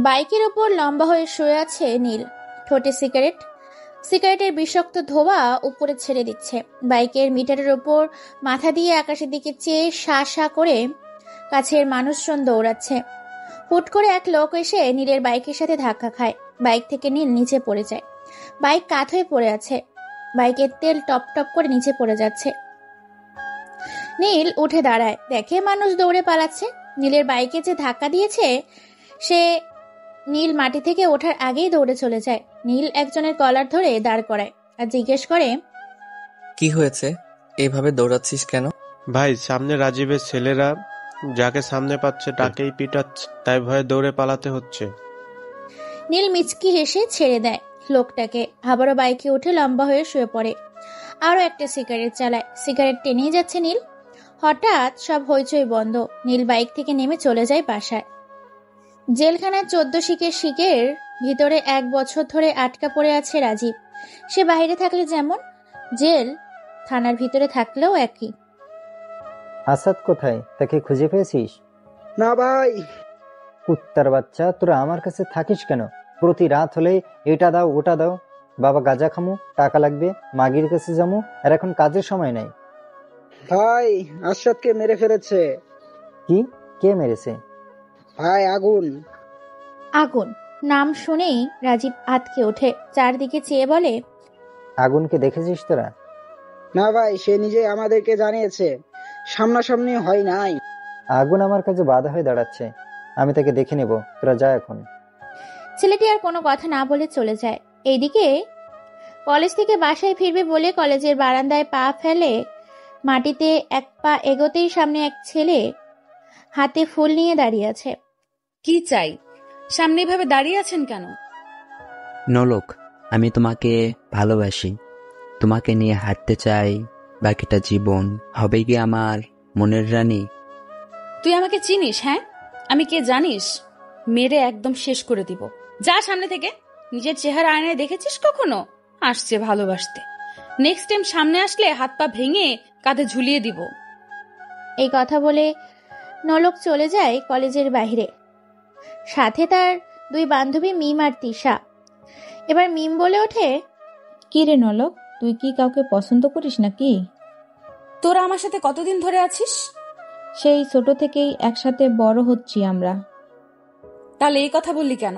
বাইকের উপর লম্বা হয়ে শুয়ে আছে নীল, ঠোঁটে সিগারেটের বিষাক্ত ধোঁয়া উপরে ছেড়ে দিচ্ছে। বাইকের মিটারের উপর মাথা দিয়ে আকাশের দিকে চেয়ে শা শা করে কাছের মানুষজন দৌড়াচ্ছে। হুট করে এক লোক এসে নীলের বাইকের সাথে ধাক্কা খায়। বাইক থেকে নীল নিচে পড়ে যায়। বাইক কাত হয়ে পড়ে আছে, বাইকের তেল টপ টপ করে নিচে পড়ে যাচ্ছে। নীল উঠে দাঁড়ায়, দেখে মানুষ দৌড়ে পালাচ্ছে। নীলের বাইকে যে ধাক্কা দিয়েছে সে নীল মাটি থেকে ওঠার আগেই দৌড়ে চলে যায়। নীল একজনের কলার ধরে দাঁড় করায় আর জিজ্ঞেস করে, কি হয়েছে, এইভাবে দৌড়াচ্ছিস কেন? ভাই, সামনে রাজীবের ছেলেরা যাকে সামনে পাচ্ছে তাকেই পিটাচ্ছে, তাই ভয়ে দৌড়ে পালাতে হচ্ছে। নীল মিচকি হেসে ছেড়ে দেয় লোকটাকে। আবারও বাইকে উঠে লম্বা হয়ে শুয়ে পড়ে। আরো একটা সিগারেট চালায়। সিগারেট টেনেই যাচ্ছে নীল। হঠাৎ সব হইচই বন্ধ। নীল বাইক থেকে নেমে চলে যায় বাসায়। জেলখানার 14 শিকের ভিতরে 1 বছর ধরে আটকা পড়ে আছে রাজীব। সে বাইরে থাকলে যেমন, জেল থানার ভিতরে থাকলেও একই। আসাদ কোথায়? তাকে খুঁজে পেয়েছিস? না ভাই। কুত্তার বাচ্চা, তোরা আমার কাছে থাকিস কেন? প্রতি রাত হলে এটা দাও ওটা দাও, বাবা গাঁজা খামু, টাকা লাগবে, মাগির কাছে যামু, আর এখন কাজের সময় নাই। ভাই, আসাদকে মেরে ফেলেছে। কি? কে মেরেছে? ভাই, আগুন। আগুন নাম শুনেই রাজীব আতকে ওঠে, চারদিকে চেয়ে বলে, আগুনকে দেখেছিস তোরা? না ভাই, সে নিজে আমাদেরকে জানিয়েছে, সামনাসামনি হয় নাই। আগুন আমার কাছে বাধা হয়ে দাঁড়াচ্ছে, আমি তাকে দেখে নেব, তোরা যা এখন। ছেলেটি আর কোনো কথা না বলে চলে যায়। এইদিকে কলেজ থেকে বাসায় ফিরবে বলে কলেজের বারান্দায় পা ফেলে মাটিতে এক পা এগোতেই সামনে এক ছেলে হাতে ফুল নিয়ে দাঁড়িয়ে আছে। কি চাই? সামনে এভাবে দাঁড়িয়ে আছেন কেন? নলক, আমি তোমাকে ভালোবাসি, তোমাকে নিয়ে হাঁটতে চাই, বাকিটা জীবন হবে কি আমার মনের রানী। তুই আমাকে চিনিস? হ্যাঁ, আমি কে জানিস? মেরে একদম শেষ করে দিব। যা সামনে থেকে। নিজের চেহারা আয়নায় দেখেছিস কখনো? আসছে ভালোবাসতে। নেক্সট টাইম সামনে আসলে হাত পা ভেঙে কাঁধে ঝুলিয়ে দিব। এই কথা বলে নলক চলে যায় কলেজের বাইরে। সাথে তার 2 বান্ধবী মিম আর তিশা। এবার মিম বলে ওঠে, কি রে নলক, তুই কি কাউকে পছন্দ করিস নাকি? তোরা আমার সাথে কতদিন ধরে আছিস? সেই ছোট থেকেই একসাথে বড় হচ্ছি আমরা। তাহলে এই কথা বললি কেন?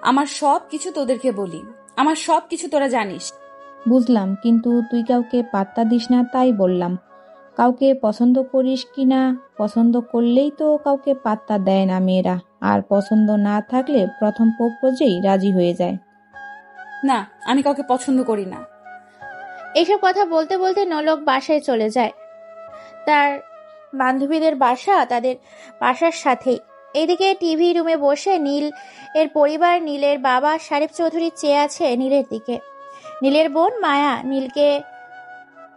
আমার সব কিছু তোদেরকে বলি, আমার সব কিছু তোরা জানিস। বুঝলাম, কিন্তু তুই কাউকে পাত্তা দিস না তাই বললাম। কাউকে পছন্দ করিস কি না, পছন্দ করলেই তো কাউকে পাত্তা দেয় না মেয়েরা, আর পছন্দ না থাকলে প্রথম প্রপোজেই রাজি হয়ে যায়। না, আমি কাউকে পছন্দ করি না। এইসব কথা বলতে বলতে নলক বাসায় চলে যায়। তার বান্ধবীদের বাসা তাদের বাসার সাথেই। এইদিকে টিভি রুমে বসে নীল এর পরিবার, নীলের বাবা শারিফ চৌধুরী চেয়ে আছে নীলের দিকে। নীলের বোন মায়া নীলকে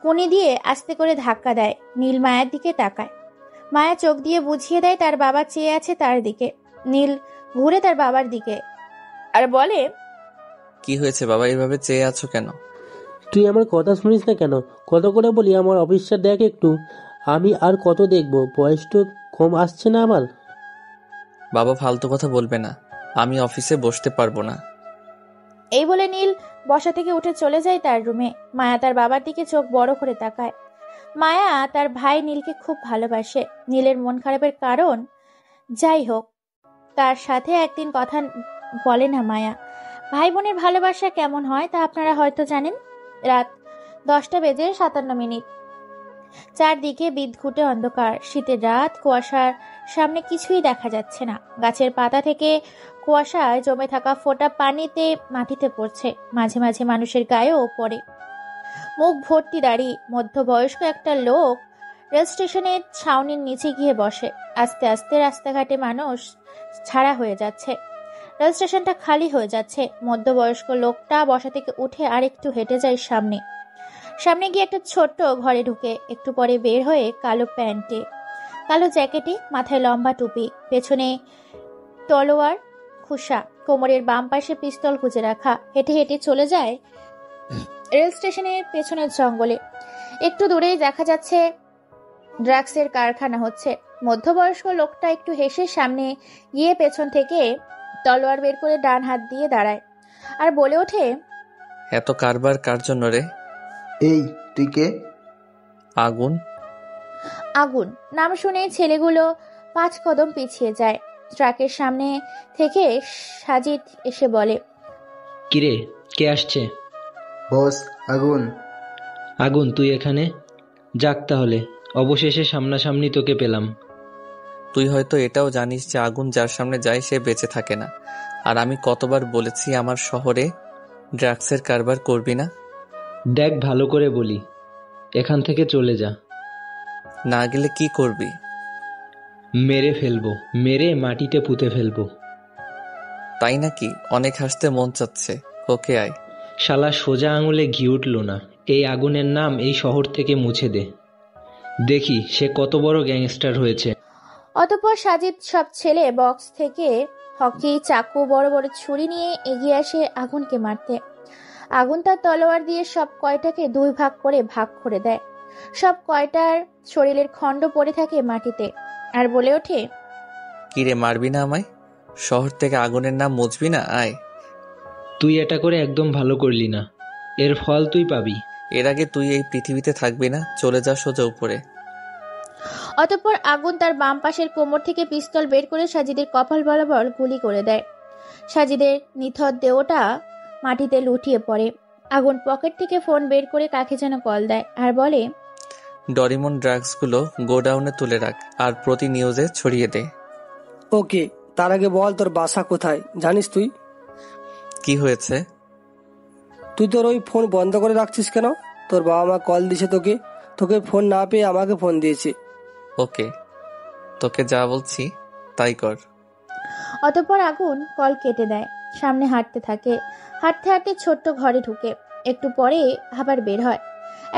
কুনি দিয়ে আস্তে করে ধাক্কা দেয়। নীল মায়ের দিকে তাকায়। মায়া চোখ দিয়ে বুঝিয়ে দেয় তার বাবা চেয়ে আছে তার দিকে। নীল ঘুরে তার বাবার দিকে আর বলে, কি হয়েছে বাবা, এভাবে চেয়ে আছো কেন? তুই আমার কথা শুনিস না কেন? কত করে বলি আমার অফিসটা দেখ একটু। আমি আর কত দেখবো, বয়স তো কম আসছে না আমার? বাবা, ফালতু কথা বলবে না, আমি অফিসে বসতে পারবো না। এই বলে নীল বসা থেকে উঠে চলে যায় তার রুমে। মায়া তার বাবার দিকে চোখ বড় করে তাকায়। মায়া তার ভাই নীলকে খুব ভালোবাসে। নীলের মন খারাপের কারণ যাই হোক, তার সাথে একদিন কথা বলে না মায়া। ভাই বোনের ভালোবাসা কেমন হয় তা আপনারা হয়তো জানেন। রাত 10:57। চারদিকে বিদঘুটে অন্ধকার। শীতের রাত, কুয়াশার সামনে কিছুই দেখা যাচ্ছে না। গাছের পাতা থেকে কুয়াশায় জমে থাকা ফোঁটা পানিতে মাটিতে পড়ছে, মাঝে মাঝে মানুষের গায়েও পড়ে। মুখ ভর্তি দাড়ি মধ্যবয়স্ক একটা লোক রেল স্টেশনের ছাউনির নিচে গিয়ে বসে। আস্তে আস্তে রাস্তাঘাটে মানুষ ছাড়া হয়ে যাচ্ছে। রেল স্টেশনটা খালি হয়ে যাচ্ছে। মধ্যবয়স্ক লোকটা বসা থেকে উঠে আরেকটু হেঁটে যায় সামনে। সামনে গিয়ে একটা ছোট্ট ঘরে ঢুকে একটু পরে বের হয়ে কালো প্যান্টে, কালো জ্যাকেটে, মাথায় লম্বা টুপি, পেছনে তলোয়ার খুশা, কোমরের বাম পাশে পিস্তল গুজে রাখা, হেঁটে হেঁটে চলে যায় রেল স্টেশনের পেছনের জঙ্গলে। একটু দূরেই দেখা যাচ্ছে ড্রাগসের কারখানা হচ্ছে। মধ্যবয়স্ক লোকটা একটু হেসে সামনে গিয়ে পেছন থেকে তলোয়ার বের করে ডান হাত দিয়ে দাঁড়ায় আর বলে ওঠে, এত কারবার কার জন্য রে? এই তুই কে? আগুন। আগুন নাম শুনে ছেলেগুলো 5 কদম পিছিয়ে যায়। ট্রাকের সামনে থেকে সাজিদ এসে বলে, কিরে, কে আসছে? বস, আগুন। আগুন, তুই এখানে? যাক তাহলে, অবশেষে সামনাসামনি তোকে পেলাম। তুই হয়তো এটাও জানিস যে আগুন যার সামনে যায় সে বেঁচে থাকে না। আর আমি কতবার বলেছি আমার শহরে ড্রাগসের কারবার করবি না। দেখ, ভালো করে বলি, এখান থেকে চলে যা। না গেলে কি করবি? মেরে ফেলবো, মেরে মাটিতে পুঁতে ফেলবো। তাই নাকি? অনেক হাসতে মন চাচ্ছে। ওকে আয়। শালা সোজা আঙুলে ঘি উঠল না। এই আগুনের নাম এই শহর থেকে মুছে দে, দেখি সে কত বড় গ্যাংস্টার হয়েছে। অতঃপর সাজিদ সব ছেলে বক্স থেকে হকি, চাকু, বড় বড় ছুরি নিয়ে এগিয়ে আসে আগুনকে মারতে। আগুন তার তলোয়ার দিয়ে সব কয়টাকে 2 ভাগ করে দেয়। সব কয়টার শরীরের খণ্ড পড়ে থাকে মাটিতে আর বলে ওঠে, কিরে, মারবি না আমায়? শহর থেকে আগুনের নাম মুছবি না? আয়। তুই এটা করে একদম ভালো করলি না, এর ফল তুই পাবি। এর আগে তুই এই পৃথিবীতে থাকবি না, চলে যা সোজা উপরে। অতঃপর আগুন তার বাম পাশের কোমর থেকে পিস্তল বের করে সাজিদের কপাল বরাবর গুলি করে দেয়। সাজিদের নিথর দেহটা মাটিতে লুটিয়ে পড়ে। আগুন পকেট থেকে ফোন বের করে কাকে যেন কল দেয় আর বলে, ডরিমন ড্রাগসগুলো গোডাউনে তুলে রাখ আর প্রতি নিউজে ছড়িয়ে দে। ওকে, তার আগে বল তোর বাসা কোথায় জানিস তুই? কি হয়েছে? তুই তোর ওই ফোন বন্ধ করে রাখছিস কেন? তোর বাবা মা কল দিছে তোকে, তোকে ফোন না পেয়ে আমাকে ফোন দিয়েছে। ওকে, তোকে যা বলছি তাই কর। অতঃপর আগুন কল কেটে দেয়। সামনে হাঁটতে থাকে। হাঁটতে হাঁটতে ছোট্ট ঘরে ঢুকে। একটু পরে আবার বের হয়।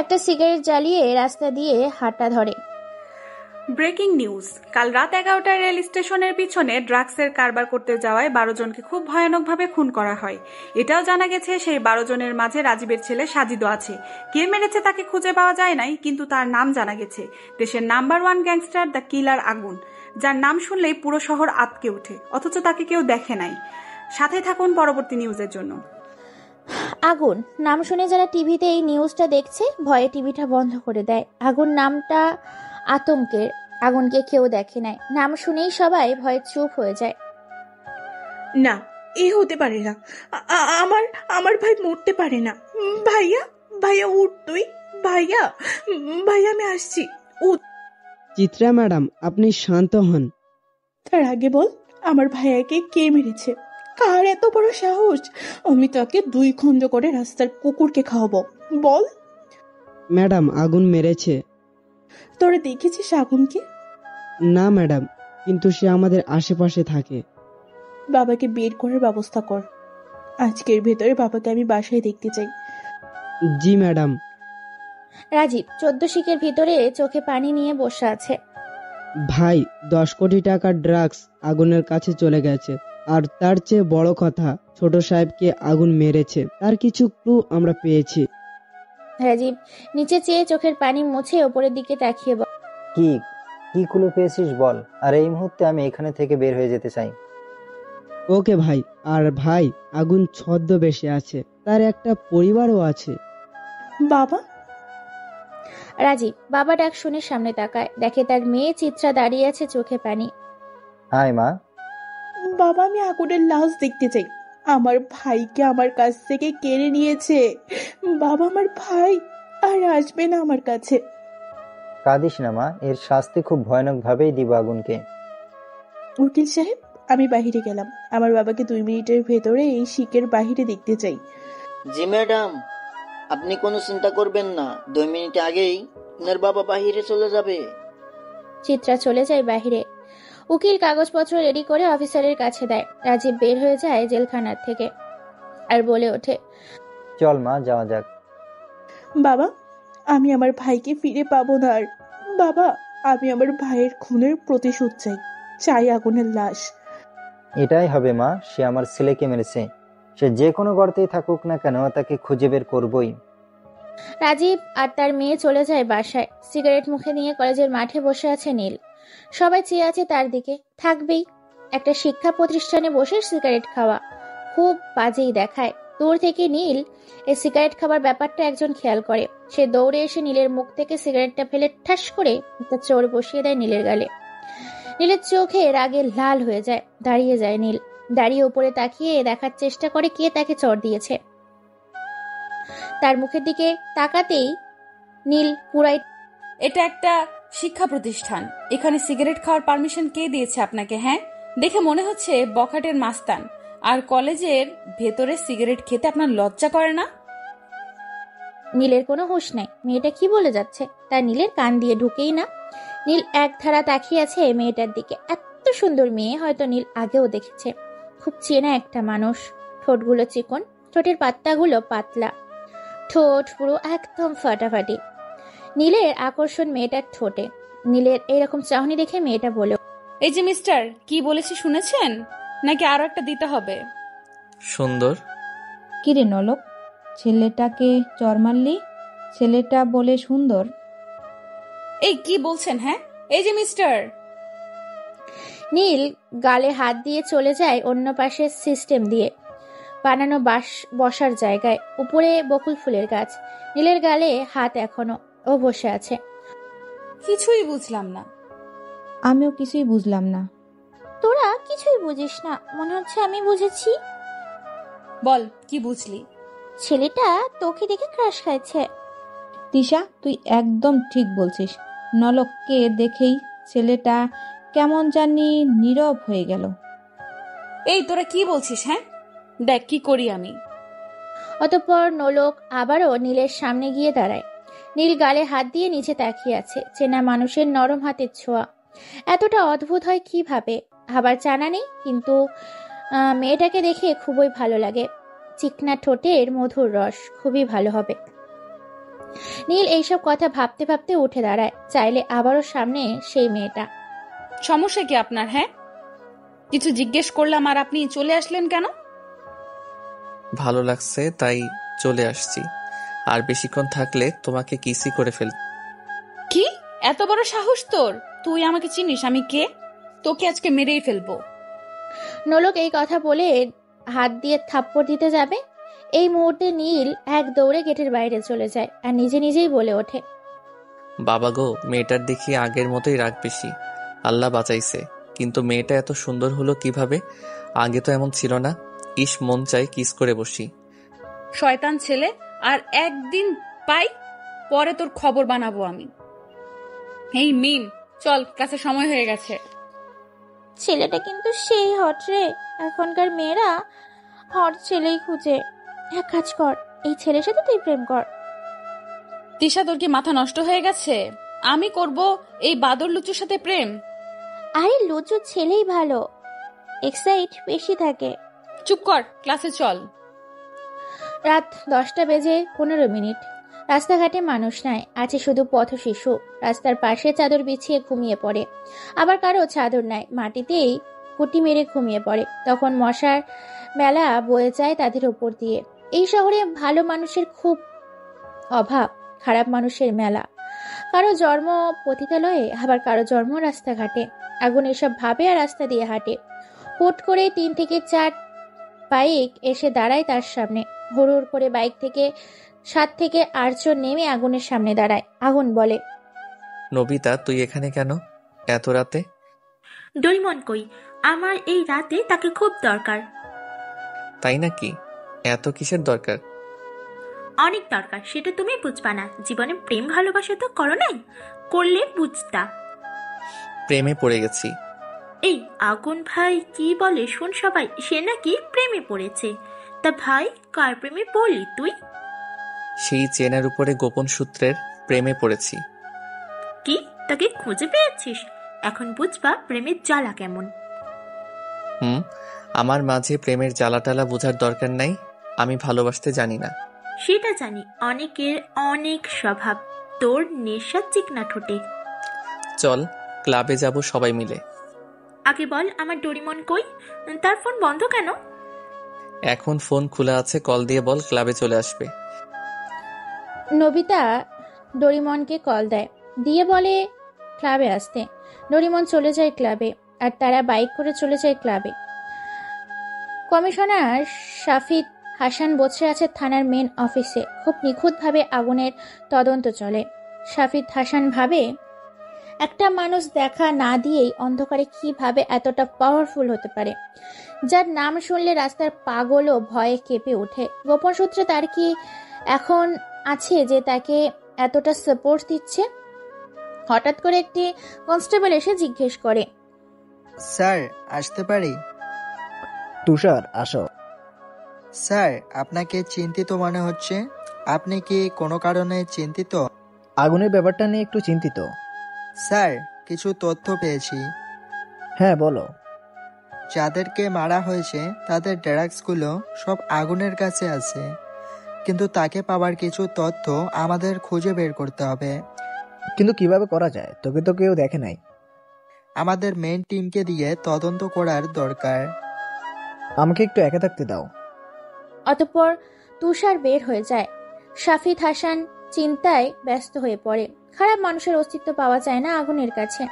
একটা সিগারেট জ্বালিয়ে রাস্তা দিয়ে হাঁটা ধরে। ব্রেকিং নিউজ, কাল রাত 11টায় রেল স্টেশনের পিছনে ড্রাগসের কারবার করতে যাওয়ায় 12 জনকে খুব ভয়ানকভাবে খুন করা হয়। এটাও জানা গেছে সেই 12 জনের মাঝে রাজীবের ছেলে সাজিদও আছে। কে মেরেছে তাকে খুঁজে পাওয়া যায় নাই, কিন্তু তার নাম জানা গেছে। দেশের নাম্বার 1 গ্যাংস্টার দ্য কিলার আগুন, যার নাম শুনলেই পুরো শহর আঁতকে ওঠে, অথচ তাকে কেউ দেখে নাই। সাথে থাকুন পরবর্তী নিউজের জন্য। আগুন নাম শুনে যারা টিভিতে এই নিউজটা দেখছে ভয়ে টিভিটা বন্ধ করে দেয়। আগুন নামটা আতঙ্কের। আগুনকে কেউ দেখে নাই, নাম শুনেই সবাই ভয়ে চুপ হয়ে যায়। না, এ হতে পারে না। আমার আমার ভাই মরতে পারে না। ভাইয়া, ভাইয়া উঠ তুই। ভাইয়া, ভাইয়া আমি আসছি, উঠ। চিত্রা ম্যাডাম, আপনি শান্ত হন। তার আগে বল, আমার ভাইয়াকে কে মেরেছে? কার এত বড় সাহস? আমি তাকে 2 খণ্ড করে রাস্তার কুকুরকে খাওয়াবো। বল। ম্যাডাম, আগুন মেরেছে। তোরা দেখেছিস আগুনকে? না ম্যাডাম, কিন্তু সে আমাদের আশেপাশে থাকে। বাবাকে বের করার ব্যবস্থা কর। আজকের ভেতরে বাবাকে আমি বাসায় দেখতে চাই। জি ম্যাডাম। রাজীব 14 শিকের ভিতরে চোখে পানি নিয়ে বসে আছে। ভাই, 10 কোটি টাকার ড্রাগস আগুনের কাছে চলে গেছে। আর তার চেয়ে বড় কথা, ছোট সাহেবকে আগুন মেরেছে, তার কিছু ক্লু আমরা পেয়েছি। রাজীব নিচে চেয়ে চোখের পানি মুছে ওপরের দিকে তাকিয়ে বলে, কি কি ক্লু পেয়েছিস বল, আর এই মুহূর্তে আমি এখানে থেকে বের হয়ে যেতে চাই। ওকে ভাই। আর ভাই, আগুন ছদ্মবেশে আছে, তার একটা পরিবারও আছে। বাবা? রাজীব বাবা ডাক শুনে সামনে তাকায়, দেখে তার মেয়ে চিত্রা দাঁড়িয়ে আছে, চোখে পানি। হাই মা। বাবা, আমি আগুনের লাশ দেখতে চাই। আমার ভাইকে আমার কাছ থেকে কেড়ে নিয়েছে। বাবা, আমার ভাই আর আসবে না আমার কাছে। কাঁদিস না মা, এর শাস্তি খুব ভয়ানক ভাবেই দিব আগুনকে। উকিল সাহেব, আমি বাহিরে গেলাম। আমার বাবাকে 2 মিনিটের ভেতরে এই শিকের বাহিরে দেখতে চাই। জি ম্যাডাম, আপনি কোনো চিন্তা করবেন না, 2 মিনিট আগেই আপনার বাবা বাহিরে চলে যাবে। চিত্রা চলে যায় বাহিরে। উকিল কাগজপত্র রেডি করে অফিসারের কাছে দেয়। রাজীব বের হয়ে যায় জেলখানার থেকে আর বলে ওঠে, চল মা, যাওয়া যাক। বাবা, আমি আমার ভাইকে ফিরে পাবো না আর। বাবা, আমি আমার ভাইয়ের খুনের প্রতিশোধ চাই। চাই আগুনের লাশ। এটাই হবে মা, সে আমার ছেলেকে মেরেছে। সে যে কোনো গর্তেই থাকুক না কেন, তাকে খুঁজে বের করবই। রাজীব আর তার মেয়ে চলে যায় বাসায়। সিগারেট মুখে নিয়ে কলেজের মাঠে বসে আছে নীল। সবাই চেয়ে আছে তার দিকে, থাকবেই। একটা শিক্ষা প্রতিষ্ঠানে বসে সিগারেট খাওয়া খুব বাজেই দেখায়। দূর থেকে নীল এই সিগারেট খাবার ব্যাপারটা একজন খেয়াল করে। সে দৌড়ে এসে নীলের মুখ থেকে সিগারেটটা ফেলে ঠাস করে একটা চোর বসিয়ে দেয় নীলের গালে। নীলের চোখে রাগে লাল হয়ে যায়। দাঁড়িয়ে যায় নীল। দাঁড়িয়ে উপরে তাকিয়ে দেখার চেষ্টা করে কে তাকে চড় দিয়েছে। তার মুখের দিকে তাকাতেই নীল পুরাই। এটা একটা শিক্ষা প্রতিষ্ঠান, এখানে সিগারেট খাওয়ার পারমিশন কে দিয়েছে আপনাকে? হ্যাঁ, দেখে মনে হচ্ছে বখাটের মাস্তান। আর কলেজের ভেতরে সিগারেট খেতে আপনার লজ্জা করে না? নীলের কোনো হুঁশ নাই। মেয়েটা কি বলে যাচ্ছে তা নীলের কান দিয়ে ঢুকেই না। নীল এক ধারা তাকিয়ে আছে মেয়েটার দিকে। এত সুন্দর মেয়ে হয়তো নীল আগেও দেখেছে। খুব চেনা একটা মানুষ। ঠোঁটগুলো চিকন, ঠোঁটের পাত্তাগুলো পাতলা, ঠোঁট পুরো একদম ফাটাফাটি। নীলের আকর্ষণ মেয়েটার ঠোঁটে। নীলের এইরকম চাহনি দেখে মেয়েটা বলে, এই যে মিস্টার, কি বলেছি শুনেছেন নাকি আরো একটা দিতে হবে? সুন্দর। কিরে নলক, ছেলেটাকে চর মারলি? ছেলেটা বলে সুন্দর? এই কি বলছেন? হ্যাঁ, এই যে মিস্টার। নীল গালে হাত দিয়ে চলে যায় অন্য পাশে সিস্টেম দিয়ে বানানো বসার জায়গায়। উপরে বকুল ফুলের গাছ। নীলের গালে হাত এখনো। ও বসে আছে। কিছুই বুঝলাম না। আমিও কিছুই বুঝলাম না। তোরা কিছুই বুঝিস না, মনে হচ্ছে আমি বুঝেছি। বল, কি বুঝলি? ছেলেটা তোকে দেখে ক্রাশ খাইছে। তিশা, তুই একদম ঠিক বলছিস। নলককে দেখেই ছেলেটা কেমন জানি নীরব হয়ে গেল। এই তোরা কি বলছিস? হ্যাঁ, দেখ কি করি আমি। অতঃপর নলক আবারও নীলের সামনে গিয়ে দাঁড়ায়। নীল গালে হাত দিয়ে নিচে তাকিয়ে আছে। চেনা মানুষের নরম হাতের ছোঁয়া এতটা অদ্ভুত হয় কিভাবে আবার জানা নেই, কিন্তু মেয়েটাকে দেখে খুবই ভালো লাগে। চিকনা ঠোঁটের মধুর রস, খুবই ভালো হবে। নীল এইসব কথা ভাবতে ভাবতে উঠে দাঁড়ায়। চাইলে আবারও সামনে সেই মেয়েটা। সমস্যা কি আপনার? হ্যাঁ, কিছু জিজ্ঞেস করলাম আর আপনি চলে আসলেন কেন? ভালো লাগছে তাই চলে আসছি। আর বেশিক্ষণ থাকলে তোমাকে কিসই করে ফেল। কি এত বড় সাহস তোর? তুই আমাকে চিনিস আমি কে? তোকে আজকে মেরেই ফেলবো। নলক এই কথা বলে হাত দিয়ে থাপ্পড় দিতে যাবে। এই মুহূর্তে নীল এক দৌড়ে গেটের বাইরে চলে যায় আর নিজে নিজেই বলে ওঠে, বাবা গো, মেয়েটার দেখি আগের মতোই রাগ বেশি। আল্লাহ বাঁচাইছে। কিন্তু মেয়েটা এত সুন্দর হলো কিভাবে? আগে তো এমন ছিল না। ইস, মন চাই কিস করে বসি। শয়তান ছেলে, আর একদিন পাই পরে তোর খবর বানাবো আমি। এই মিম, চল, ক্লাসের সময় হয়ে গেছে। ছেলেটা কিন্তু সেই হট রে। এখনকার মেয়েরা হট ছেলেই খুঁজে। এক কাজ কর, এই ছেলের সাথে তুই প্রেম কর। তিশা, তোর কি মাথা নষ্ট হয়ে গেছে? আমি করব এই বাদর লুচুর সাথে প্রেম? আরে লুচু ছেলেই ভালো, এক্সাইট বেশি থাকে। চুপ কর, ক্লাসে চল। রাত 10:15। রাস্তাঘাটে মানুষ নাই, আছে শুধু পথ শিশু। রাস্তার পাশে চাদর বিছিয়ে ঘুমিয়ে পড়ে, আবার কারো চাদর নাই, মাটিতেই কুটি মেরে ঘুমিয়ে পড়ে। তখন মশার মেলা বয়ে যায় তাদের ওপর দিয়ে। এই শহরে ভালো মানুষের খুব অভাব, খারাপ মানুষের মেলা। কারো জন্ম পতিতালয়ে, আবার কারো জন্ম রাস্তাঘাটে। আগুন এসব ভাবে আর রাস্তা দিয়ে হাঁটে। হুট করে 3 থেকে 4 বাইক এসে দাঁড়ায় তার সামনে। হুড় করে বাইক থেকে 7 থেকে 8 জন নেমে আগুনের সামনে দাঁড়ায়। আগুন বলে, নবিতা, তুই এখানে কেন এত রাতে? ডরিমন কই? আমার এই রাতে তাকে খুব দরকার। তাই নাকি? এত কিসের দরকার? অনেক দরকার, সেটা তুমি বুঝবা না। জীবনে প্রেম ভালোবাসা তো করো নাই, করলে বুঝতা। প্রেমে পড়ে গেছি। এই আগুন ভাই কি বলে শোন সবাই, সে নাকি প্রেমে পড়েছে। তা ভাই, কার প্রেমে পড়লি তুই? সেই চেনার উপরে গোপন সূত্রের প্রেমে পড়েছি। কি, তাকে খুঁজে পেয়েছিস? এখন বুঝবা প্রেমের জ্বালা কেমন। আমার মাঝে প্রেমের জ্বালাটালা বোঝার দরকার নাই। আমি ভালোবাসতে জানি না। সেটা জানি, অনেকের অনেক স্বভাব। তোর নেশা চিকনা ঠোঁটে। চল, ক্লাবে যাব সবাই মিলে। আগে বল, আমার ডরিমন কই? তার ফোন বন্ধ কেন? এখন ফোন খোলা আছে, কল দিয়ে বল ক্লাবে চলে আসবে। নবিতা ডরিমনকে কল দেয়, দিয়ে বলে ক্লাবে আসতে। ডরিমন চলে যায় ক্লাবে। আর তারা বাইক করে চলে যায় ক্লাবে। কমিশনার শাফিদ হাসান বসে আছে থানার মেন অফিসে। খুব নিখুঁতভাবে আগুনের তদন্ত চলে। শাফিদ হাসান ভাবে, একটা মানুষ দেখা না দিয়েই অন্ধকারে কিভাবে এতটা পাওয়ারফুল হতে পারে, যার নাম শুনলে রাস্তার পাগলও ভয়ে কেঁপে ওঠে। গোপন সূত্রে তার কি এখন আছে যে তাকে এতটা সাপোর্ট দিচ্ছে? হঠাৎ করে একটি কনস্টেবল এসে জিজ্ঞেস করে, স্যার আসতে পারি? তুষার, আসো। স্যার, আপনাকে চিন্তিত মনে হচ্ছে। আপনি কি কোনো কারণে চিন্তিত? আগুনের ব্যাপারটা নিয়ে একটু চিন্তিত। স্যার, কিছু তথ্য পেয়েছি। হ্যাঁ, বলো। যাদেরকে মারা হয়েছে তাদের ড্রাগসগুলো সব আগুনের কাছে আছে, কিন্তু তাকে পাওয়ার কিছু তথ্য আমাদের খুঁজে বের করতে হবে। কিন্তু কিভাবে করা যায়? তোকে তো কেউ দেখে নাই। আমাদের মেন টিমকে দিয়ে তদন্ত করার দরকার। আমাকে একটু একা থাকতে দাও। অতঃপর তুষার বের হয়ে যায়। শাফিদ হাসান চিন্তায় ব্যস্ত হয়ে পড়ে। খারাপ মানুষের অস্তিত্ব পাওয়া যায় না আগুনের কাছে।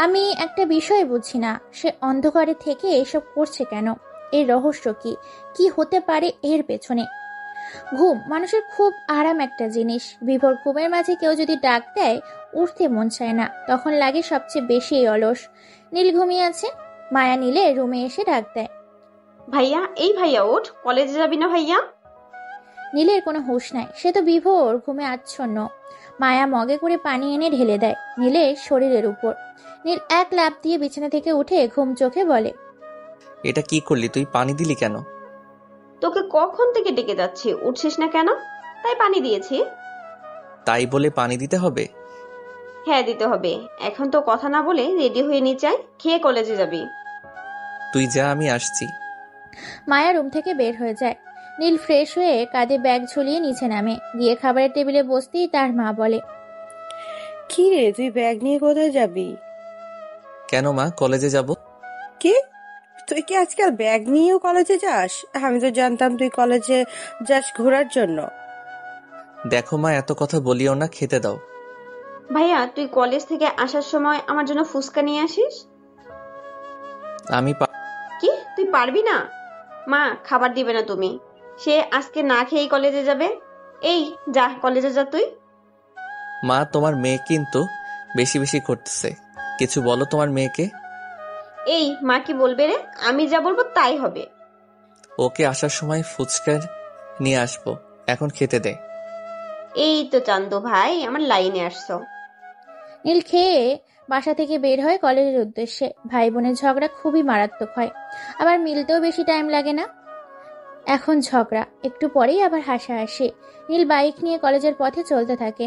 আমি একটা বিষয় বুঝি না, সে অন্ধকারে থেকে এসব করছে কেন? এর রহস্য কি? কি হতে পারে এর পেছনে? ঘুম মানুষের খুব আরাম একটা জিনিস। বিভোর ঘুমের মাঝে কেউ যদি ডাক দেয়, উঠতে মন চায় না। তখন লাগে সবচেয়ে বেশি অলস। নীল ঘুমিয়ে আছে। মায়া নীলে রুমে এসে ডাক দেয়, ভাইয়া, এই ভাইয়া ওঠ, কলেজে যাবি না ভাইয়া? নীলের কোনো হুঁশ নাই। সে তো বিভোর ঘুমে আচ্ছন্ন। মায়া মগে করে পানি এনে ঢেলে দেয় নীলের শরীরের উপর। নীল এক লাফ দিয়ে বিছানা থেকে উঠে ঘুম চোখে বলে, এটা কি করলি তুই? পানি দিলি কেন? তোকে কখন থেকে ডেকে যাচ্ছি, উঠছিস না কেন? তাই পানি দিয়েছি। তাই বলে পানি দিতে হবে? হ্যাঁ, দিতে হবে। এখন তো কথা না বলে রেডি হয়ে নি, চাই খেয়ে কলেজে যাবি। তুই যা, আমি আসছি। মায়া রুম থেকে বের হয়ে যায়। নীল ফ্রেশ হয়ে কাঁধে ব্যাগ ঝুলিয়ে নিচে নামে। গিয়ে খাবারের টেবিলে বসতেই তার মা বলে, কি রে, তুই ব্যাগ নিয়ে কোথায় যাবি? কেন মা, কলেজে যাব। কি, তুই কি আজকাল ব্যাগ নিয়েও কলেজে যাস? আমি তো জানতাম তুই কলেজে যাস ঘোরার জন্য। দেখো মা, এত কথা বলিও না, খেতে দাও। ভাইয়া, তুই কলেজ থেকে আসার সময় আমার জন্য ফুচকা নিয়ে আসিস। আমি কি, তুই পারবি না? মা খাবার দিবে না তুমি? সে আজকে না খেয়েই কলেজে যাবে। এই যা, কলেজে যা তুই। মা, তোমার মেয়ে কিন্তু বেশি বেশি করতেছে। কিছু বলো তোমার মেয়েকে। এই মা কি বলবে রে? আমি যা বলবো তাই হবে। ওকে আসার সময় ফুচকা নিয়ে আসবো, এখন খেতে দে। এই তো চান্দু ভাই, আমার লাইনে আসছো। নীল খেয়ে বাসা থেকে বের হয় কলেজের উদ্দেশ্যে। ভাই বোনের ঝগড়া খুবই মারাত্মক হয়, আবার মিলতেও বেশি টাইম লাগে না। এখন ঝগড়া, একটু পরেই আবার হাসাহাসি। নীল বাইক নিয়ে কলেজের পথে চলতে থাকে।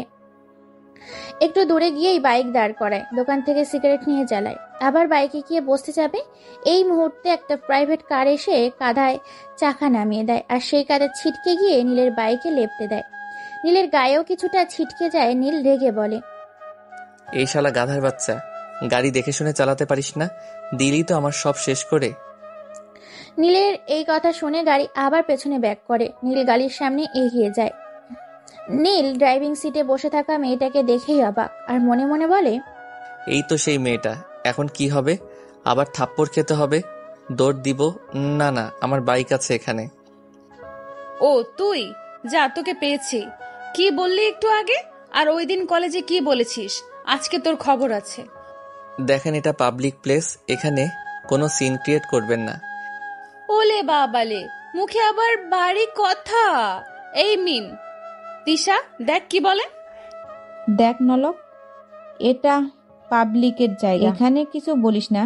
একটু দূরে গিয়েই বাইক দাঁড় করায়, দোকান থেকে সিগারেট নিয়ে জ্বালায়। আবার বাইকে গিয়ে বসতে যাবে, এই মুহূর্তে একটা প্রাইভেট কার এসে কাঁধায় চাকা নামিয়ে দেয়, আর সেই কাঁধে ছিটকে গিয়ে নীলের বাইকে লেপটে দেয়। নীলের গায়েও কিছুটা ছিটকে যায়। নীল রেগে বলে, এই শালা গাধার বাচ্চা, গাড়ি দেখে শুনে চালাতে পারিস না? দিলি তো আমার সব শেষ করে। নীলের এই কথা শুনে গাড়ি আবার পেছনে ব্যাক করে। নীল গাড়ির সামনে এগিয়ে যায়। নীল ড্রাইভিং সিটে বসে থাকা মেয়েটাকে দেখেই অবাক, আর মনে মনে বলে, এই তো সেই মেয়েটা। এখন কি হবে? আবার থাপ্পড় খেতে হবে? দৌড় দিব? না না, আমার বাইক আছে এখানে। ও তুই যা, তোকে পেয়েছি। কি বললি একটু আগে? আর ওই দিন কলেজে কি বলেছিস? আজকে তোর খবর আছে। দেখেন, এটা পাবলিক প্লেস, এখানে কোনো সিন ক্রিয়েট করবেন না। ওলে বাবালে, মুখে আবার বাড়ি কথা। এই মিম, তিশা দেখ কি বলে। দেখ নলক, এটা পাবলিকের জায়গা, এখানে কিছু বলিস না।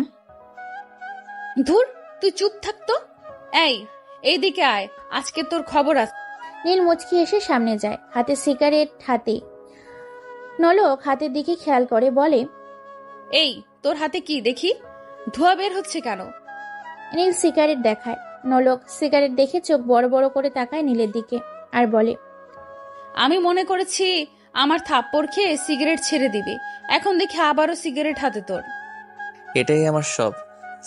ধুর, তুই চুপ থাকতো। এইদিকে আয়, আজকে তোর খবর আছে। নীল মুচকি এসে সামনে যায়, হাতে সিগারেট হাতে। নলক হাতের দিকে খেয়াল করে বলে, এই তোর হাতে কি দেখি? ধোঁয়া বের হচ্ছে কেন? নীল সিগারেট দেখায়। নলক সিগারেট দেখে চোখ বড় বড় করে তাকায় নীলের দিকে, আর বলে, আমি মনে করেছি আমার থাপ্পড় খেয়ে সিগারেট ছেড়ে দিবি, এখন দেখি আবারও সিগারেট হাতে তোর। এটাই আমার সব।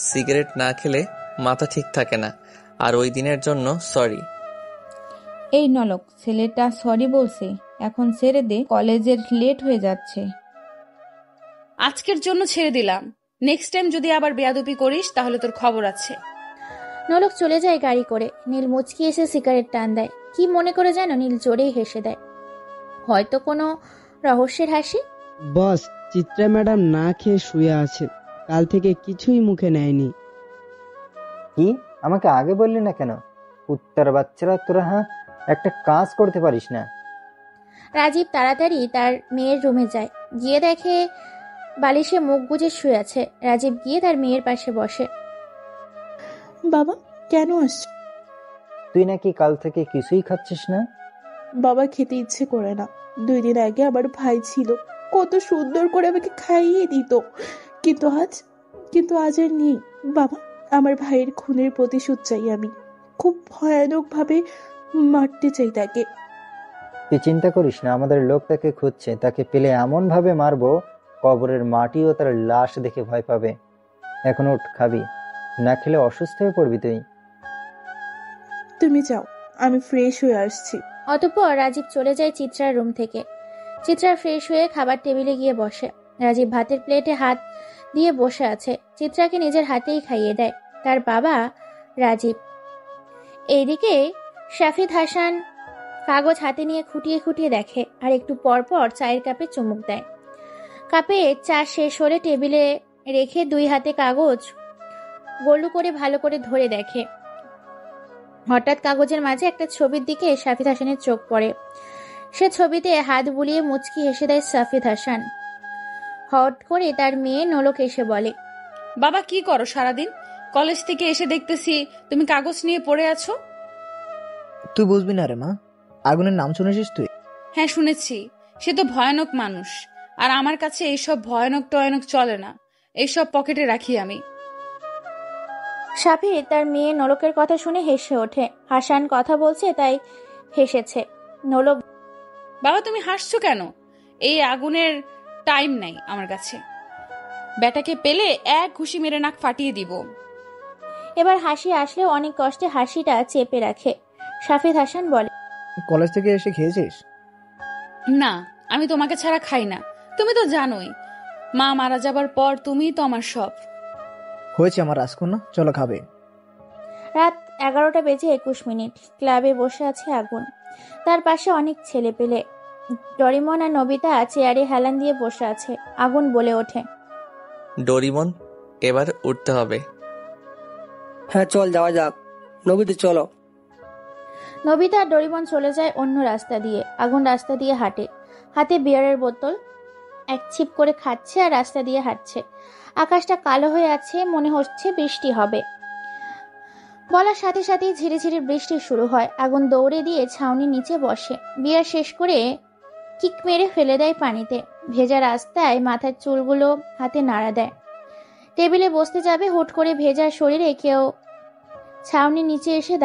সিগারেট না খেলে মাথা ঠিক থাকে না। আর ওই দিনের জন্য সরি। এই নলক, ছেলেটা সরি বলছে, এখন ছেড়ে দে, কলেজের লেট হয়ে যাচ্ছে। আজকের জন্য ছেড়ে দিলাম, নেক্সট টাইম যদি আবার বেয়াদবি করিস তাহলে তোর খবর আছে। নোলক চলে যায় গাড়ি করে। নীল মুচকি এসে সিগারেট টান দেয়। কি মনে করে যেন নীল জোরেই হেসে দেয়, হয়তো কোনো রহস্যের হাসি। বস, চিত্রা ম্যাডাম না খেয়ে শুয়ে আছে, কাল থেকে কিছুই মুখে নেয়নি। কি, আমাকে আগে বললি না কেন? কুত্তার বাচ্চারা, তোরা একটা কাজ করতে পারিস না? রাজীব তাড়াতাড়ি তার মেয়ের রুমে যায়, গিয়ে দেখে বালিশে মুখ গুজে শুয়ে আছে। রাজীব গিয়ে তার মেয়ের পাশে বসে। বাবা, কেন আসছ? তুই নাকি কাল থেকে কিছুই খাচ্ছিস না? বাবা, খেতে ইচ্ছে করে না। 2 দিন আগে আমার ভাই ছিল, কত সুন্দর করে আমাকে খাইয়ে দিত, কিন্তু আজ আর নেই। বাবা, আমার ভাইয়ের খুনের প্রতিশোধ চাই আমি, খুব ভয়ানক ভাবে মারতে চাই তাকে। তুই চিন্তা করিস না, আমাদের লোক তাকে খুঁজছে, তাকে পেলে এমন ভাবে মারবো কবরের মাটিও তার লাশ দেখে ভয় পাবে। এখন ওঠ, খাবি না, খেলে অসুস্থ হয়ে পড়বি তুই। তুমি যাও, আমি ফ্রেশ হয়ে আসছি। অতঃপর রাজীব চলে যায় চিত্রার রুম থেকে। চিত্রা ফ্রেশ হয়ে খাবার টেবিলে গিয়ে বসে। রাজীব ভাতের প্লেটে হাত দিয়ে বসে আছে, চিত্রাকে নিজের হাতেই খাইয়ে দেয় তার বাবা রাজীব। এইদিকে শাফিদ হাসান কাগজ হাতে নিয়ে খুঁটিয়ে খুঁটিয়ে দেখে, আর একটু পর পর চায়ের কাপে চুমুক দেয়। কাপে চা শেষ হলে টেবিলে রেখে 2 হাতে কাগজ গোলু করে ভালো করে ধরে দেখে। হঠাৎ কাগজের মাঝে একটা ছবির দিকে শাফিদ হাসানের চোখ পড়ে। সে ছবিতে হাত বুলিয়ে মুচকি হেসে দেয় শাফিদ হাসান। হট করে তার মেয়ে নোলক এসে বলে, বাবা কি করো সারাদিন? কলেজ থেকে এসে দেখতেছি তুমি কাগজ নিয়ে পড়ে আছো। তুই বুঝবি না রে মা, আগুনের নাম শুনেছিস তুই? হ্যাঁ শুনেছি, সে তো ভয়ানক মানুষ, আর আমার কাছে এইসব ভয়ানক টয়ানক চলে না, এইসব পকেটে রাখি আমি। শাফিদ তার মেয়ে নোলকের কথা শুনে হেসে ওঠে। হাসান কথা বলছে তাই হেসেছে। নোলক, বাবা তুমি হাসছো কেন? এই আগুনের টাইম নাই আমার কাছে, বেটাকে পেলে এক ঘুষি মেরে নাক ফাটিয়ে দিব। এবার হাসি আসলেও অনেক কষ্টে হাসিটা চেপে রাখে। শাফিদ হাসান বলে, কলেজ থেকে এসে খেয়েছিস? না, আমি তোমাকে ছাড়া খাই না, তুমি তো জানোই। মা মারা যাবার পর তুমিই তো আমার সব। হয়েছে আমার রাজকন্যা, চলো খাবে। রাত 11:21। ক্লাবে বসে আছে আগুন, তার পাশে অনেক ছেলে পেলে। ডরিমন আর নবিতা চেয়ারে হেলান দিয়ে বসে আছে। আগুন বলে ওঠে, ডরিমন, এবার উঠতে হবে। হ্যাঁ চল যাওয়া যাক। নবীতে চলো। নবিতা আর ডরিমন চলে যায় অন্য রাস্তা দিয়ে। আগুন রাস্তা দিয়ে হাঁটে, হাতে বিয়ারের বোতল, এক ছিপ করে খাচ্ছে আর রাস্তা দিয়ে হাঁটছে। আকাশটা কালো হয়ে আছে, মনে হচ্ছে বৃষ্টি হবে। বলার সাথে সাথেই ঝিরে ঝিরে বৃষ্টি শুরু হয়। আগুন দৌড়ে দিয়ে ছাউনির নিচে বসে, বিয়ার শেষ করে কিক মেরে ফেলে দেয় পানিতে। ভেজা রাস্তায় মাথার চুলগুলো হাতে নাড়া দেয়। টেবিলে বসতে যাবে, হুট করে ভেজা শরীরে কেউ ছাউনির নিচে এসে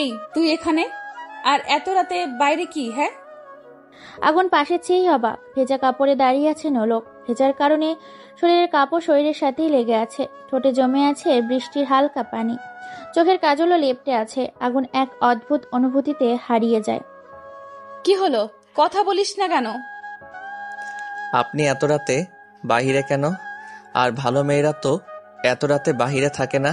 এই তুই এখানে, আর এত রাতে বাইরে কি? হ্যাঁ। আগুন পাশে চেয়েই অবাক। ভেজা কাপড়ে দাঁড়িয়ে আছে নোলক। ভেজার কারণে শরীরের কাপড় শরীরের সাথেই লেগে আছে, ঠোঁটে জমে আছে বৃষ্টির হালকা পানি, চোখের কাজলও লেপটে আছে। আগুন এক অদ্ভুত অনুভূতিতে হারিয়ে যায়। কি হলো, কথা বলিস না কেন? আপনি এত রাতে বাহিরে কেন? আর ভালো মেয়েরা তো এত রাতে বাহিরে থাকে না।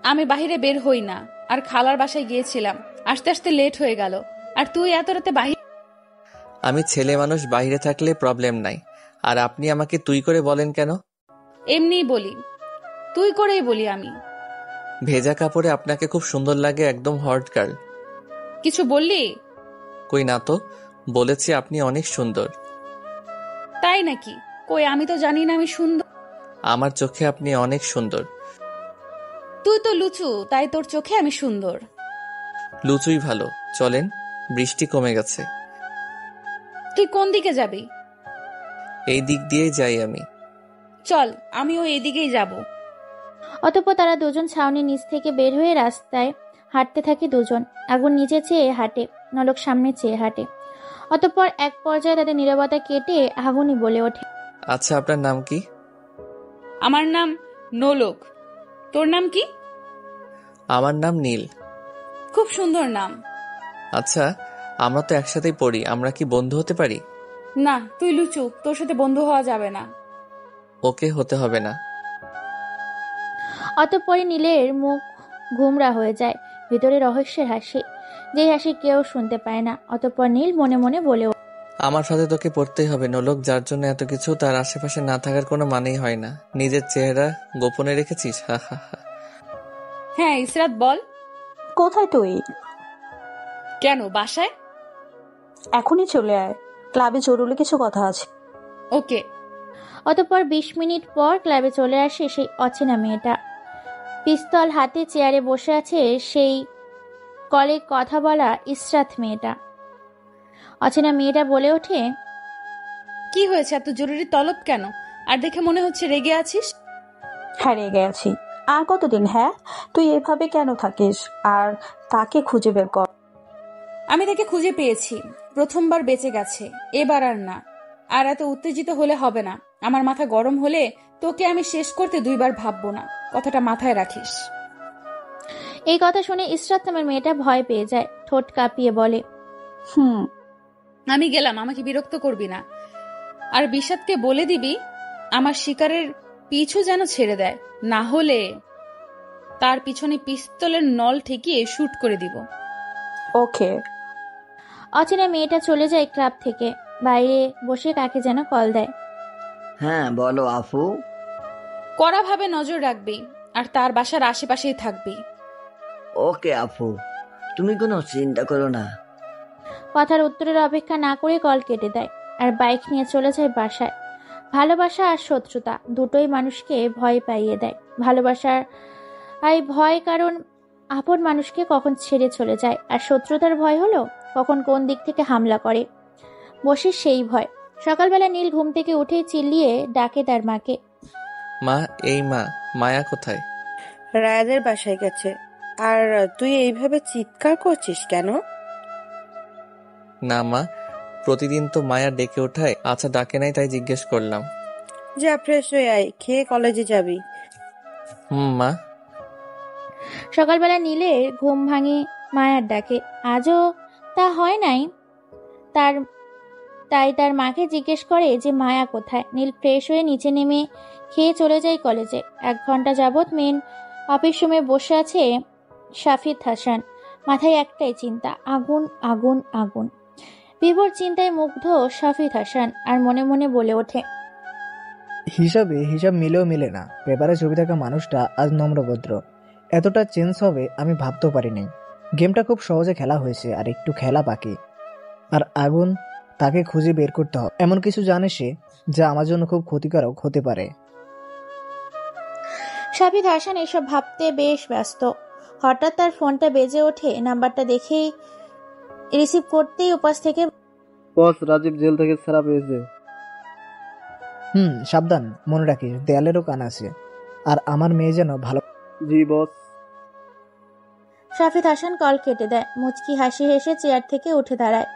আমি বাহিরে বের হই না, আর খালার বাসায় গিয়েছিলাম, আসতে আসতে লেট হয়ে গেল। আর তুই এত রাতে বাহিরে? আমি ছেলে মানুষ, বাহিরে থাকলে প্রবলেম নাই। আর আপনি আমাকে তুই করে বলেন কেন? এমনিই বলি, তুই করেই বলি আমি। ভেজা কাপড়ে আপনাকে খুব সুন্দর লাগে, একদম হট গার্ল। কিছু বললি? কই না তো, বলেছি আপনি অনেক সুন্দর। তাই নাকি? কই, আমি তো জানি না আমি সুন্দর। আমার চোখে আপনি অনেক সুন্দর। তুই তো লুচু, তাই তোর চোখে আমি সুন্দর। লুচুই ভালো। চলেন, বৃষ্টি কমে গেছে। তুই কোন দিকে যাবি? এই দিক দিয়েই যাই আমি। চল, আমিও এই দিকেই যাব। অতঃপর তারা দুজন ছাউনির নিচ থেকে বের হয়ে রাস্তায় হাঁটতে থাকে দুজন। আগুন নিচে চেয়ে হাঁটে, নলক সামনে চেয়ে হাঁটে। অতঃপর এক পর্যায়ে তাদের নীরবতা কেটে আগুনই বলে ওঠে, আচ্ছা আপনার নাম কি? আমার নাম নোলক। তোর নাম কি? আমার নাম নীল। খুব সুন্দর নাম। আচ্ছা, আমরা তো একসাথেই পড়ি, আমরা কি বন্ধু হতে পারি? না, তুই লুচু, তোর সাথে বন্ধু হওয়া যাবে না। ওকে হতে হবে না। অতঃপরে নীলের মুখ ঘুমরা হয়ে যায়, ভিতরে রহস্যের হাসি, যে হাসি কেউ শুনতে পায় না। অতঃপর নীল মনে মনে বলে আমার সাথে তোকে পড়তেই হবে নোলক, যার জন্য এত কিছু তার আশেপাশে না থাকার কোনো মানেই হয় না। নিজের চেহারা গোপনে রেখেছিস, হা হা হা। হ্যাঁ ইসরাত বল। কোথায় তুই? কেন বাসায়? এখনই চলে আয়, ক্লাবে জরুরি কিছু কথা আছে। ওকে। অতঃপর 20 মিনিট পর ক্লাবে চলে আসে সেই অচেনা মেয়েটা। পিস্তল হাতে চেয়ারে বসে আছে সেই কলে কথা বলা ইসরাত মেয়েটা। অচেনা মেয়েটা বলে ওঠে, কি হয়েছে, এত জরুরি তলব কেন? আর দেখে মনে হচ্ছে রেগে আছিস। হ্যাঁ রেগে আছি। আর কতদিন? হ্যাঁ তুই এভাবে কেন থাকিস? আর তাকে খুঁজে বের কর। আমি তাকে খুঁজে পেয়েছি, প্রথমবার বেঁচে গেছে, এবার আর না। আর এত উত্তেজিত হলে হবে না। আমার মাথা গরম হলে তোকে আমি শেষ করতে 2 বার ভাববো না, কথাটা মাথায় রাখিস। এই কথা শুনে ইসরাত নামের মেয়েটা ভয় পেয়ে যায়, ঠোঁট কাঁপিয়ে বলে, আমি গেলাম, আমাকে বিরক্ত করবি না। আর বিষাদকে বলে দিবি আমার শিকারের পিছু যেন ছেড়ে দেয়, না হলে তার পিছনে পিস্তলের নল ঠেকিয়ে শুট করে দিব। ওকে। অচেনা মেয়েটা চলে যায় ক্লাব থেকে, বাইরে বসে কাকে যেন কল দেয়। হ্যাঁ বলো আফু। কড়াভাবে নজর রাখবি আর তার বাসার আশেপাশেই থাকবি। ওকে আফু, তুমি কোনো চিন্তা করো না। কথার উত্তরের অপেক্ষা না করে কল কেটে দেয় আর বাইক নিয়ে চলে যায় বাসায়। ভালোবাসা আর শত্রুতা দুটোই মানুষকে ভয় পাইয়ে দেয়। ভালোবাসার ভয় কারণ আপন মানুষকে কখন ছেড়ে চলে যায়, আর শত্রুতার ভয় হলো কখন কোন দিক থেকে হামলা করে বসে সেই ভয়। সকালবেলা নীল ঘুম থেকে উঠে চিল্লিয়ে ডাকে তার মাকে, মা, এই মা, মায়া কোথায়? রায়াদের বাসায় গেছে। আর তুই এইভাবে চিৎকার করছিস কেন? না মা, প্রতিদিন তো মায়া ডেকে ওঠায়, আচ্ছা ডাকে নাই তাই জিজ্ঞেস করলাম। যা ফ্রেশ হয়ে আয়, খেয়ে কলেজে যাবি। মা। সকালবেলা নীলের ঘুম ভাঙে মায়ার ডাকে। আজও তা হয় নাই, তাই তার মাকে জিজ্ঞেস করে যে মায়া কোথায়। নীল ফ্রেশ হয়ে নিচে নেমে খেয়ে চলে যায় কলেজে। 1 ঘন্টা যাবৎ মেন অফিস রুমে বসে আছে শাফিদ হাসান। মাথায় একটাই চিন্তা, আগুন আগুন আগুন। বিভোর চিন্তায় মুগ্ধ শাফিদ হাসান আর মনে মনে বলে ওঠে, হিসাব মিলেও মিলে না। পেপারে ছবি থাকা মানুষটা আজ নম্রভদ্র। এতটা চেঞ্জ হবে আমি ভাবতেও পারিনি। গেমটা খুব সহজে খেলা হয়েছে, আর একটু খেলা বাকি। আর আগুন, তাকে খুঁজে বের করতে হবে। এমন কিছু জানে সে যা আমার জন্য খুব ক্ষতিকারক হতে পারে। শাফিদ হাসান এসব ভাবতে বেশ ব্যস্ত। হঠাৎ তার ফোনটা বেজে ওঠে। নাম্বারটা দেখেই রিসিভ করতেই উপাস থেকে, বস, রাজীব জেল থেকে ছাড়া পেয়েছে। সাবধান, মনে রাখিস দেয়ালেরও কান আছে। আর আমার মেয়ে যেন ভালো। জি বস। শাফিদ হাসান কল কেটে দেয়। মুচকি হাসি হেসে চেয়ার থেকে উঠে দাঁড়ায়।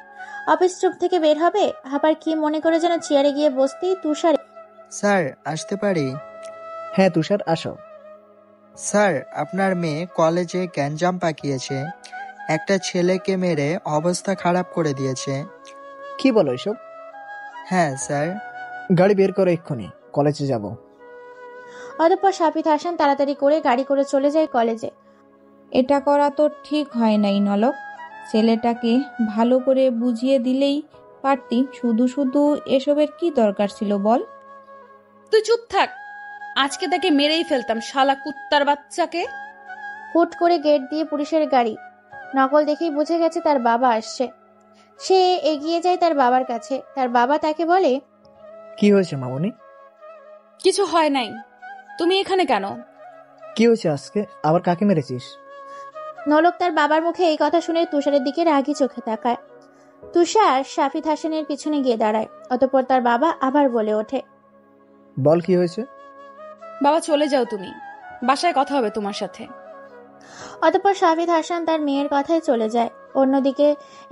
অফিস রুম থেকে বের হবে, আবার কি মনে করে যেন চেয়ারে গিয়ে বসতেই তুষার, স্যার আসতে পারি? হ্যাঁ তুষার, আসো। স্যার, আপনার মেয়ে কলেজে গ্যাঞ্জাম পাকিয়েছে। একটা ছেলেকে মেরে অবস্থা খারাপ করে দিয়েছে। কি বলো এসব? হ্যাঁ স্যার। গাড়ি বের করো, এক্ষুনি কলেজে যাব। অতঃপর শাফিদ হাসান তাড়াতাড়ি করে গাড়ি করে চলে যায় কলেজে। এটা করা তো ঠিক হয় নাই নলক। ছেলেটাকে ভালো করে বুঝিয়ে দিলেই পারতি। শুধু শুধু এসবের কি দরকার ছিল বল? তুই চুপ থাক, আজকে তাকে মেরেই ফেলতাম, শালা কুত্তার বাচ্চাকে। হুট করে গেট দিয়ে পুলিশের গাড়ি। নকল দেখেই বুঝে গেছে তার বাবা আসছে। সে এগিয়ে যায় তার বাবার কাছে। তার বাবা তাকে বলে, কি হয়েছে মামনি? কিছু হয় নাই, তুমি এখানে কেন? কি হয়েছে আজকে? আবার কাকে মেরেছিস? নলক তার বাবার মুখে এই কথা শুনে তুষারের দিকে রাগি চোখে তাকায়। তুষার শাফিদ হাসানের পিছনে গিয়ে দাঁড়ায়। অতঃপর তার বাবা আবার বলে ওঠে, বল কি হয়েছে? বাবা চলে যাও তুমি, বাসায় কথা হবে তোমার সাথে। অতঃপর শাফিদ হাসান তার মেয়ের কথায় চলে যায়। অন্যদিকে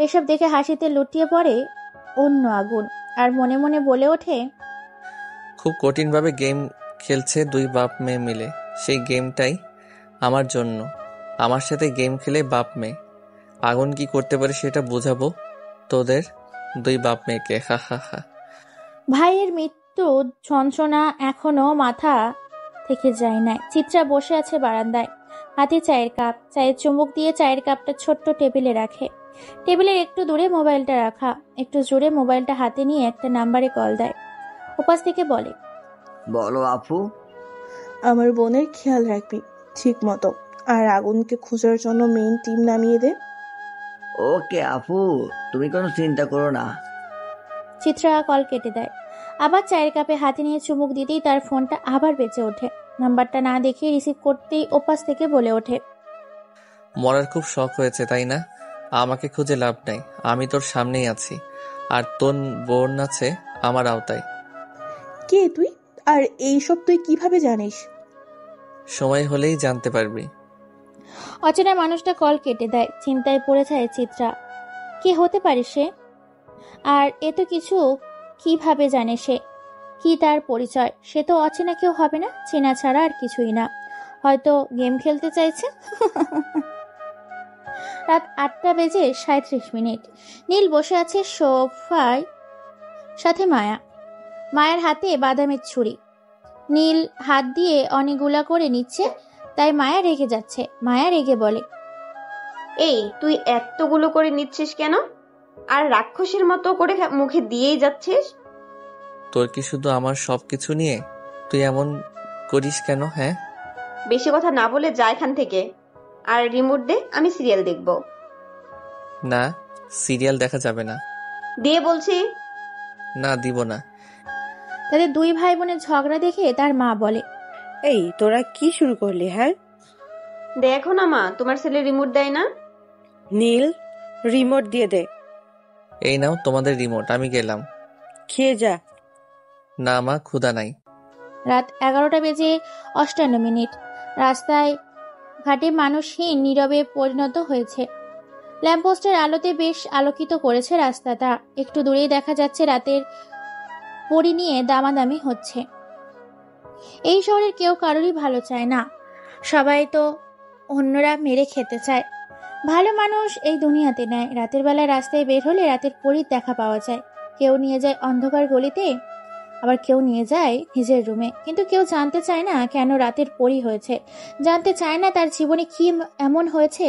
এসব দেখে হাসিতে লুটিয়ে পড়ে অন্য আগুন আর মনে মনে বলে ওঠে, খুব কঠিনভাবে গেম খেলছে 2 বাপ মেয়ে মিলে। সেই গেমটাই আমার জন্য। আমার সাথে গেম খেলে বাপ মেয়ে। আগুন কি করতে পারে সেটা বোঝাবো তোদের 2 বাপ মেয়েকে, হা হা হা। ভাইয়ের মৃত্যু কিন্তু ছনছনা এখনো মাথা থেকে যায় না। চিত্রা বসে আছে বারান্দায়, হাতে চায়ের কাপ। চায়ের চুমুক দিয়ে চায়ের কাপটা ছোট্ট টেবিলে রাখে। টেবিলের একটু দূরে মোবাইলটা রাখা। একটু জোরে মোবাইলটা হাতে নিয়ে একটা নাম্বারে কল দেয়। ওপাশ থেকে বলে, বলো আপু। আমার বোনের খেয়াল রাখবি ঠিক মতো, আর আগুনকে খোঁজার জন্য মেইন টিম নামিয়ে দে। ওকে আপু, তুমি কোনো চিন্তা করো না। চিত্রা কল কেটে দেয়। আবার চায়ের কাপে হাতে নিয়ে চুমুক দিতেই তার ফোনটা আবার বেঁচে ওঠে। নাম্বারটা না দেখে রিসিভ করতেই ওপাশ থেকে বলে ওঠে, মরার খুব শখ হয়েছে তাই না? আমাকে খুঁজে লাভ নাই, আমি তোর সামনেই আছি, আর তোর বোন আছে আমার আওতায়। কে তুই, আর এইসব তুই কিভাবে জানিস? সময় হলেই জানতে পারবি। অচেনা মানুষটা কল কেটে দেয়। চিন্তায় পড়ে যায় চিত্রা। কে হতে পারে সে? আর এত কিছু কিভাবে জানে সে? কি তার পরিচয়? সে তো অচেনা কেউ হবে না, চেনা ছাড়া আর কিছুই না। হয়তো গেম খেলতে চাইছে। রাত 8:37। নীল বসে আছে সোফায়, সাথে মায়া। মায়ের হাতে বাদামের ছুরি। নীল হাত দিয়ে অনেকগুলা করে নিচ্ছে, তাই মায়া রেগে যাচ্ছে। মায়া রেগে বলে, এই তুই এতগুলো করে নিচ্ছিস কেন? আর রাক্ষসের মতো করে মুখে দিয়েই যাচ্ছিস। তোর কি শুধু আমার সবকিছু নিয়ে? তুই এমন করিস কেন? হ্যাঁ, বেশি কথা না বলে যা এখান থেকে, আর রিমোট দে, আমি সিরিয়াল দেখব। না, সিরিয়াল দেখা যাবে না। দিয়ে বলছি। না, দিব না। তাদের দুই ভাই বোনের ঝগড়া দেখে তার মা বলে, এই তোরা কি শুরু করলি? হ্যাঁ, দেখো না মা, তোমার ছেলে রিমোট দেয় না। নীল, রিমোট দিয়ে দে। এই নাও তোমাদের রিমোট, আমি গেলাম। খেয়ে যা। না মা, ক্ষুধা নাই। রাত 11:58। রাস্তায় ঘাটে মানুষহীন নীরবে পরিণত হয়েছে। ল্যাম্পপোস্টের আলোতে বেশ আলোকিত করেছে রাস্তাটা। একটু দূরেই দেখা যাচ্ছে রাতের পরি নিয়ে দামাদামি হচ্ছে। এই শহরের কেউ কারোরই ভালো চায় না, সবাই তো অন্যরা মেরে খেতে চায়। ভালো মানুষ এই দুনিয়াতে নেয়। রাতের বেলায় রাস্তায় বের হলে রাতের পরীর দেখা পাওয়া যায়। কেউ নিয়ে যায় অন্ধকার গলিতে, আবার কেউ নিয়ে যায় নিজের রুমে। কিন্তু কেউ জানতে চায় না কেন রাতের পরী হয়েছে, জানতে চায় না তার জীবনে কি এমন হয়েছে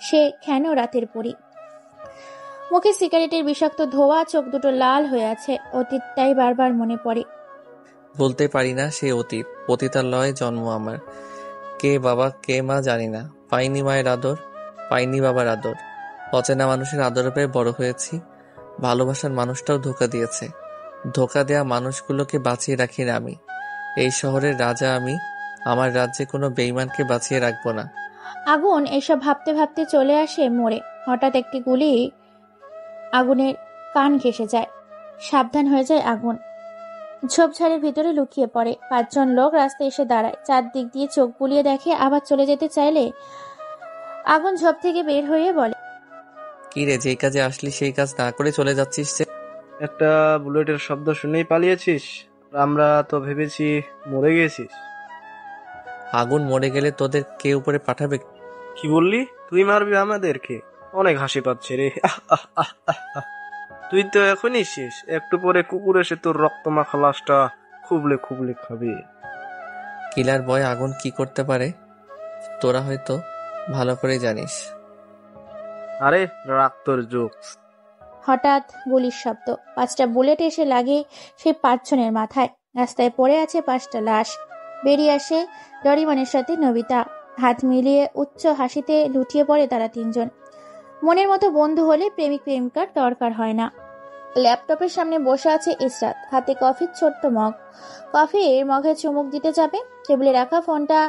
সে কেন রাতের পরী। মুখে সিগারেটের বিষাক্ত ধোয়া, চোখ দুটো লাল হয়ে আছে। অতীতটাই বারবার মনে পড়ে। বলতে পারি না সে অতীত। পতিতালয়ে জন্ম আমার। কে বাবা কে মা জানি না। পাইনি মায়ের আদর, পাইনি বাবার আদর। অচেনা মানুষের আদর পেয়ে বড় হয়েছি। ভালোবাসার মানুষটাও ধোকা দিয়েছে। ধোকা দেয়া মানুষগুলোকে বাঁচিয়ে রাখি না আমি। এই শহরের রাজা আমি। আমার রাজ্যে কোনো বেঈমানকে বাঁচিয়ে রাখবো না। আগুন এসব ভাবতে ভাবতে চলে আসে মোড়ে। হঠাৎ একটি গুলি আগুনের কান ঘেঁষে যায়। সাবধান হয়ে যায় আগুন। ঝোপঝাড়ের ভিতরে লুকিয়ে পড়ে। 5 জন লোক রাস্তায় এসে দাঁড়ায়। চারদিক দিয়ে চোখ বুলিয়ে দেখে। আবার চলে যেতে চাইলে আগুন ঝোপ থেকে বের হয়ে বলে, কি রে, যেই কাজে আসলি সেই কাজ না করে চলে যাচ্ছিস যে? একটা বুলেটের শব্দ শুনেই পালিয়েছিস? আমরা তো ভেবেছি মরে গেছিস। আগুন মরে গেলে তোদের কে উপরে পাঠাবে? কি বললি? তুই মারবি আমাদেরকে? অনেক হাসি পাচ্ছে রে। তুই তো এখনই শেষ, একটু পরে কুকুর এসে তোর রক্ত মাখা লাশটা খুবলে খুবলে খাবে। কিলার বয় আগুন কি করতে পারে তোরা হয়তো ভালো করে জানিস। আরে রাখ তোর জোকস। হঠাৎ গুলির শব্দ। 5টা বুলেট এসে লাগে সেই 5 জনের মাথায়। রাস্তায় পড়ে আছে 5টা লাশ। বেরিয়ে আসে ডরিমনের সাথে নবিতা। হাত মিলিয়ে উচ্চ হাসিতে লুটিয়ে পড়ে তারা 3 জন। মনের মতো বন্ধু হলে প্রেমিক প্রেমিকার দরকার হয় না। ল্যাপটপের সামনে বসে আছে ইসরাত, হাতে কফির ছোট্ট মগ। কফির মগে চুমুক দিতে যাবে, টেবিলে রাখা ফোনটা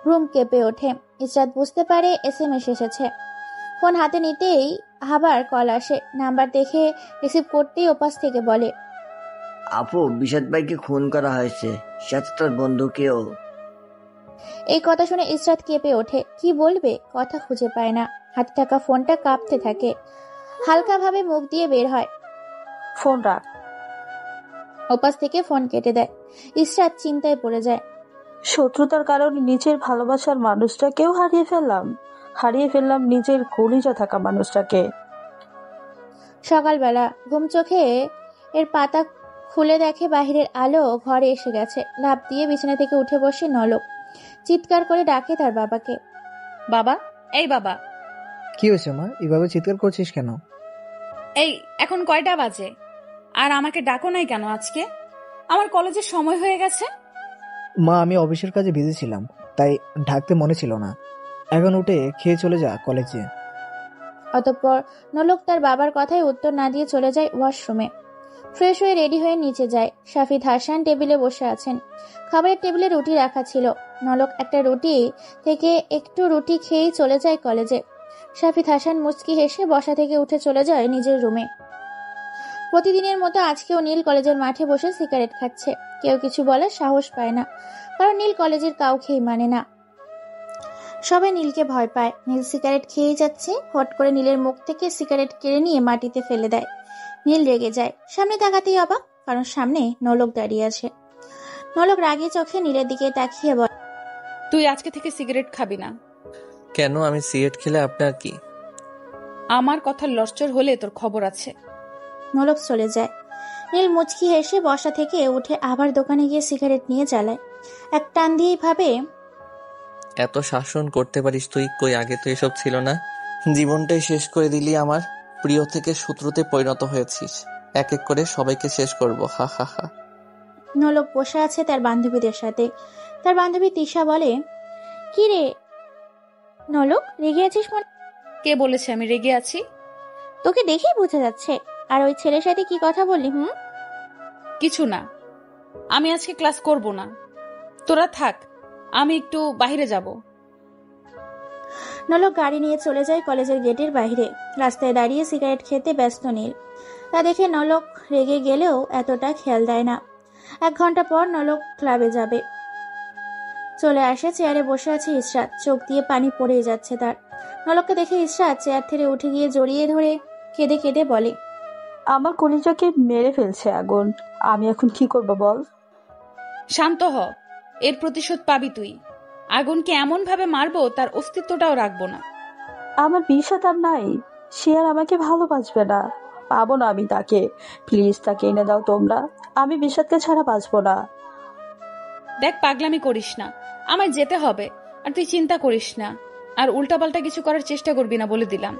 রুম কেঁপে ওঠে। ইসরাত বুঝতে পারে SMS এসেছে। ফোন হাতে নিতেই আবার কল আসে। নাম্বার দেখে রিসিভ করতেই ওপাশ থেকে বলে, আপু, বিষাদ ভাইকে খুন করা হয়েছে, সাথে তোর বন্ধুকেও। এই কথা শুনে ইসরাত কেঁপে ওঠে। কি বলবে, কথা খুঁজে পায় না। হাতে থাকা ফোনটা কাঁপতে থাকে। হালকাভাবে মুখ দিয়ে বের হয়, ফোন রাখ। ওপাশ থেকে ফোন কেটে দেয়। ইসরাত চিন্তায় পড়ে যায়। শত্রুতার কারণে নিজের ভালোবাসার মানুষটাকেও হারিয়ে ফেললাম নিজের কলিজা থাকা মানুষটাকে। সকালবেলা ঘুম চোখে এর পাতা খুলে দেখে বাহিরের আলো ঘরে এসে গেছে। লাফ দিয়ে বিছানা থেকে উঠে বসে নলক। চিৎকার করে ডাকে তার বাবাকে। বাবা, এই বাবা। কি হয়েছে মা, এভাবে চিৎকার করছিস কেন? এই এখন কয়টা বাজে? আর আমাকে ডাকো নাই কেন আজকে? আমার কলেজের সময় হয়ে গেছে। মা, আমি অফিসের কাজে বিজি ছিলাম, তাই ঢাকতে মনে ছিল না। এখন উঠে খেয়ে চলে যা কলেজে। অতঃপর নলক তার বাবার কথায় উত্তর না দিয়ে চলে যায় ওয়াশরুমে। ফ্রেশ হয়ে রেডি হয়ে নিচে যায়। শাফিদ হাসান টেবিলে বসে আছেন। খাবারের টেবিলে রুটি রাখা ছিল। নলক একটা রুটি থেকে একটু রুটি খেয়েই চলে যায় কলেজে। শাফিদ হাসান মুচকি হেসে বসা থেকে উঠে চলে যায় নিজের রুমে। প্রতিদিনের মতো আজকেও নীল কলেজের মাঠে বসে সিগারেট খাচ্ছে। কেউ কিছু বলার সাহস পায় না, কারণ নীল কলেজের কাউকেই মানে না। সবাই নীলকে ভয় পায়। নীল সিগারেট খেয়েই যাচ্ছে। হট করে নীলের মুখ থেকে সিগারেট কেড়ে নিয়ে মাটিতে ফেলে দেয়। নীল রেগে যায়। সামনে তাকাতেই অবাক, কারণ সামনে নলক দাঁড়িয়ে আছে। নলক রাগে চোখে নীলের দিকে তাকিয়ে বলে, তুই আজকে থেকে সিগারেট খাবি না। কেন? আমি সিগারেট খেলে আপনার কি? আমার কথার লড়চড় হলে তোর খবর আছে। নলক চলে যায়। নীল মুচকি হেসে বসা থেকে উঠে আবার দোকানে গিয়ে সিগারেট নিয়ে জ্বালায়। এক টান দিয়েই ভাবে, এত শাসন করতে পারিস তুই? কই আগে তো এসব ছিল না। জীবনটাই শেষ করে দিলি আমার। প্রিয় থেকে শত্রুতে পরিণত হয়েছিস। এক এক করে সবাইকে শেষ করব। হা হা হা। নলক বসে আছে তার বান্ধবীদের সাথে। তার বান্ধবী তিশা বলে, কি রে নলক, রেগে আছিস মনে? কে বলেছে আমি রেগে আছি? তোকে দেখেই বোঝা যাচ্ছে। আর ওই ছেলের সাথে কি কথা বললি? কিছু না, আমি আজকে ক্লাস করব না। তোরা থাক, আমি একটু বাইরে যাব। নলক গাড়ি নিয়ে চলে যায় কলেজের গেটের বাইরে। রাস্তায় দাঁড়িয়ে সিগারেট খেতে ব্যস্ত নীল। তা দেখে নলক রেগে গেলেও এতটা খেয়াল দেয় না। 1 ঘন্টা পর নলক ক্লাবে যাবে। চলে আসে, চেয়ারে বসে আছে ইসরাত। চোখ দিয়ে পানি পড়ে যাচ্ছে তার। নলককে দেখে ইসরাত চেয়ার থেকে উঠে গিয়ে জড়িয়ে ধরে কেঁদে কেঁদে বলে, আমার কলিজাকে মেরে ফেলছে আগুন। আমি এখন কি করব বল? শান্ত হ, এর প্রতিশোধ পাবি তুই। আগুনকে এমন ভাবে মারবো তার অস্তিত্বটাও রাখবো না। আমার বিষাদ আর নাই। সে আর আমাকে ভালোবাসবে না। পাবো না আমি তাকে। প্লিজ তাকে এনে দাও তোমরা। আমি বিষাদকে ছাড়া বাঁচবো না। দেখ, পাগলামি করিস না, আমায় যেতে হবে। আর তুই চিন্তা করিস না, আর উল্টাপাল্টা কিছু করার চেষ্টা করবি না বলে দিলাম।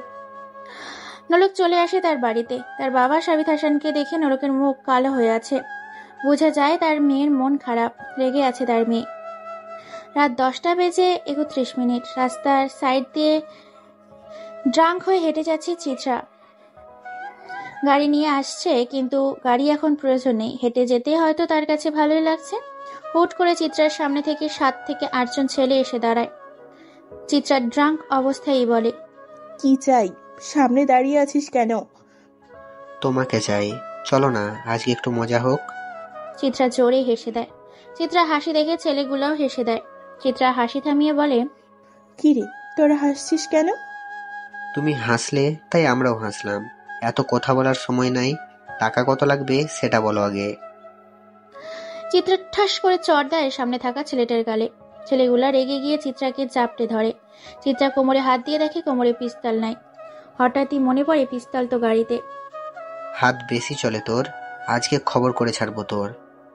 নলক চলে আসে তার বাড়িতে। তার বাবা শাফিদ হাসানকে দেখে নলকের মুখ কালো হয়ে আছে। বোঝা যায় তার মেয়ের মন খারাপ, রেগে আছে তার মেয়ে। রাত 10টা বেজে 31 মিনিট। রাস্তার সাইড দিয়ে ড্রাঙ্ক হয়ে হেঁটে যাচ্ছে চিত্রা। গাড়ি নিয়ে আসছে, কিন্তু গাড়ি এখন প্রয়োজন নেই। হেঁটে যেতে হয়তো তার কাছে ভালোই লাগছে। হুট করে চিত্রার সামনে থেকে 7 থেকে 8 জন ছেলে এসে দাঁড়ায়। চিত্রা ড্রাঙ্ক অবস্থায় বলে, কি চাই? সামনে দাঁড়িয়ে আছিস কেন? তোমাকে চাই, চলো না আজকে একটু মজা হোক। চিত্রা জোরে হেসে দেয়। চিত্রা হাসি দেখে ছেলেগুলোও হেসে দেয়। চিত্রা হাসি থামিয়ে বলে, কি রে, তোরা হাসছিস কেন? তুমি হাসলে তাই আমরাও হাসলাম। এত কথা বলার সময় নাই। টাকা কত লাগবে সেটা বলো আগে। চিত্রা ঠাস করে চড় দেয় সামনে থাকা ছেলেটার গালে। ছেলেগুলা রেগে গিয়ে চিত্রাকে চাপটে ধরে। চিত্রা কোমরে হাত দিয়ে দেখে কোমরে পিস্তল নাই। হঠাৎই মনে পড়ে পিস্তল তো গাড়িতে। হাত বেশি চলে তোর, আজকে খবর করে ছাড়বো তোর।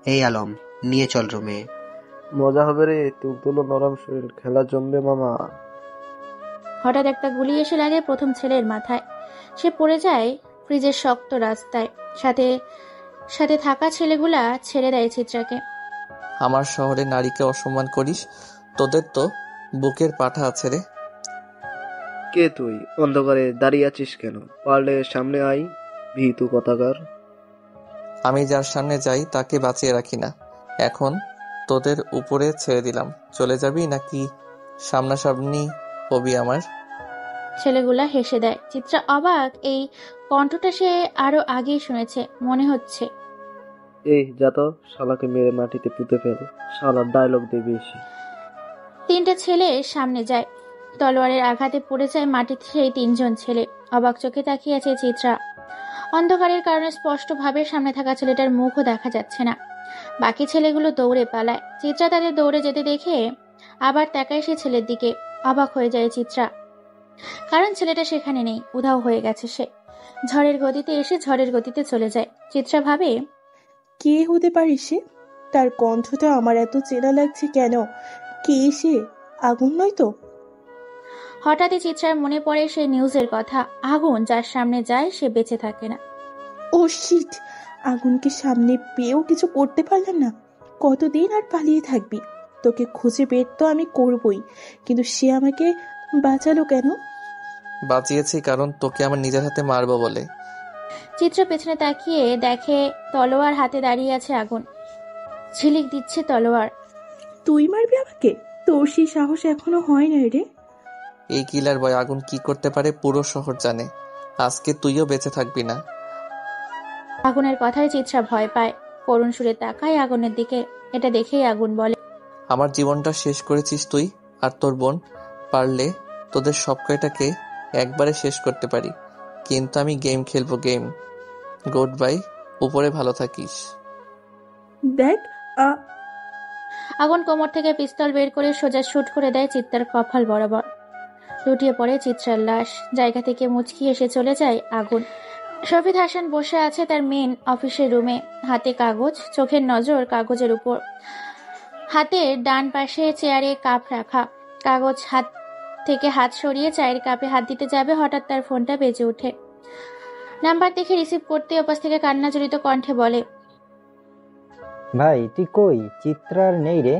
এই আলম, নিয়ে চল রুমে। মজা হবে রে, তুলতুলো নরম শরীর, খেলা জমবে মামা। হঠাৎ একটা গুলি এসে লাগে প্রথম ছেলের মাথায়। সে পড়ে যায় ফ্রিজের শক্ত রাস্তায়। সাথে সাথে থাকা ছেলেগুলা ছেড়ে দেয় চিত্রাকে। আমার শহরে নারীকে অসম্মান করিস? তোদের তো বুকের পাঠা আছে রে। কে তুই? অন্ধকারে দাঁড়িয়ে আছিস কেন? পারলে সামনে আয়, ভীতু কথাকার। আমি যার সামনে যাই তাকে বাঁচিয়ে রাখি না। এখন তোদের উপরে ছেড়ে দিলাম, চলে যাবি নাকি সামনাসামনি হবি আমার? ছেলেগুলা হেসে দেয়। চিত্রা অবাক, এই কণ্ঠটা সে আরো আগেই শুনেছে মনে হচ্ছে। এই যা তো, শালাকে মেরে মাটিতে পুঁতে ফেল। শালার ডায়লগ দিয়ে বেশি। 3টে ছেলে সামনে যায়। তলোয়ারের আঘাতে পড়ে যায় মাটিতে সেই 3 জন ছেলে। অবাক চোখে তাকিয়ে আছে চিত্রা। অন্ধকারের কারণে স্পষ্টভাবে সামনে থাকা ছেলেটার মুখও দেখা যাচ্ছে না। বাকি ছেলেগুলো দৌড়ে পালায়। চিত্রা তাদের দৌড়ে যেতে দেখে আবার তাকায় সে ছেলের দিকে। অবাক হয়ে যায় চিত্রা, কারণ ছেলেটা সেখানে নেই, উধাও হয়ে গেছে সে। ঝড়ের গতিতে এসে ঝড়ের গতিতে চলে যায়। চিত্রা ভাবে, কে হতে পারে সে? তার কণ্ঠটা আমার এত চেনা লাগছে কেন? কে সে? আগুন নয় তো? হঠাৎই চিত্রার মনে পড়ে সেই নিউজের কথা। আগুন যার সামনে যায় সে বেঁচে থাকে না। ও শিট! আগুনকে সামনে পেয়েও কিছু করতে পারলাম না। কতদিন আর পালিয়ে থাকবি? তোকে খুঁজে বের তো আমি করবই, কিন্তু সে আমাকে বাঁচালো কেন? বাঁচিয়েছি কারণ তোকে আমার নিজের হাতে মারবো বলে। চিত্র পেছনে তাকিয়ে দেখে তলোয়ার হাতে দাঁড়িয়ে আছে আগুন। ঝিলিক দিচ্ছে তলোয়ার। তুই মারবি আমাকে? তোর সেই সাহস এখনো হয় না রে। এই কিলার বয় আগুন কি করতে পারে পুরো শহর জানে। আজকে তুইও বেঁচে থাকবি না। আগুনের কথায় চিত্রা ভয় পায়। করুণ সুরে তাকায় আগুনের দিকে। এটা দেখেই আগুন বলে, আমার জীবনটা শেষ করেছিস তুই আর তোর বোন। পারলে তোদের সব কয়টাকে একবারে শেষ করতে পারি, কিন্তু আমি গেম খেলবো, গেম। গুড বাই, উপরে ভালো থাকিস। দেখ আগুন কোমর থেকে পিস্তল বের করে সোজা শুট করে দেয় চিত্রার কপাল বরাবর। লুটিয়ে পড়ে চিত্রার লাশ। জায়গা থেকে মুচকি এসে চলে যায় আগুন। শফিদ হাসান বসে আছে তার মেন অফিসের রুমে। হাতে কাগজ, চোখের নজর কাগজের উপর। হাতের ডান পাশে চেয়ারে কাপ রাখা। কাগজ হাত থেকে হাত সরিয়ে চায়ের কাপে হাত দিতে যাবে, হঠাৎ তার ফোনটা বেজে ওঠে। নাম্বার দেখে রিসিভ করতে ওপাশ থেকে কান্না জড়িত কণ্ঠে বলে, ভাই তুই কই? চিত্রার নেই রে,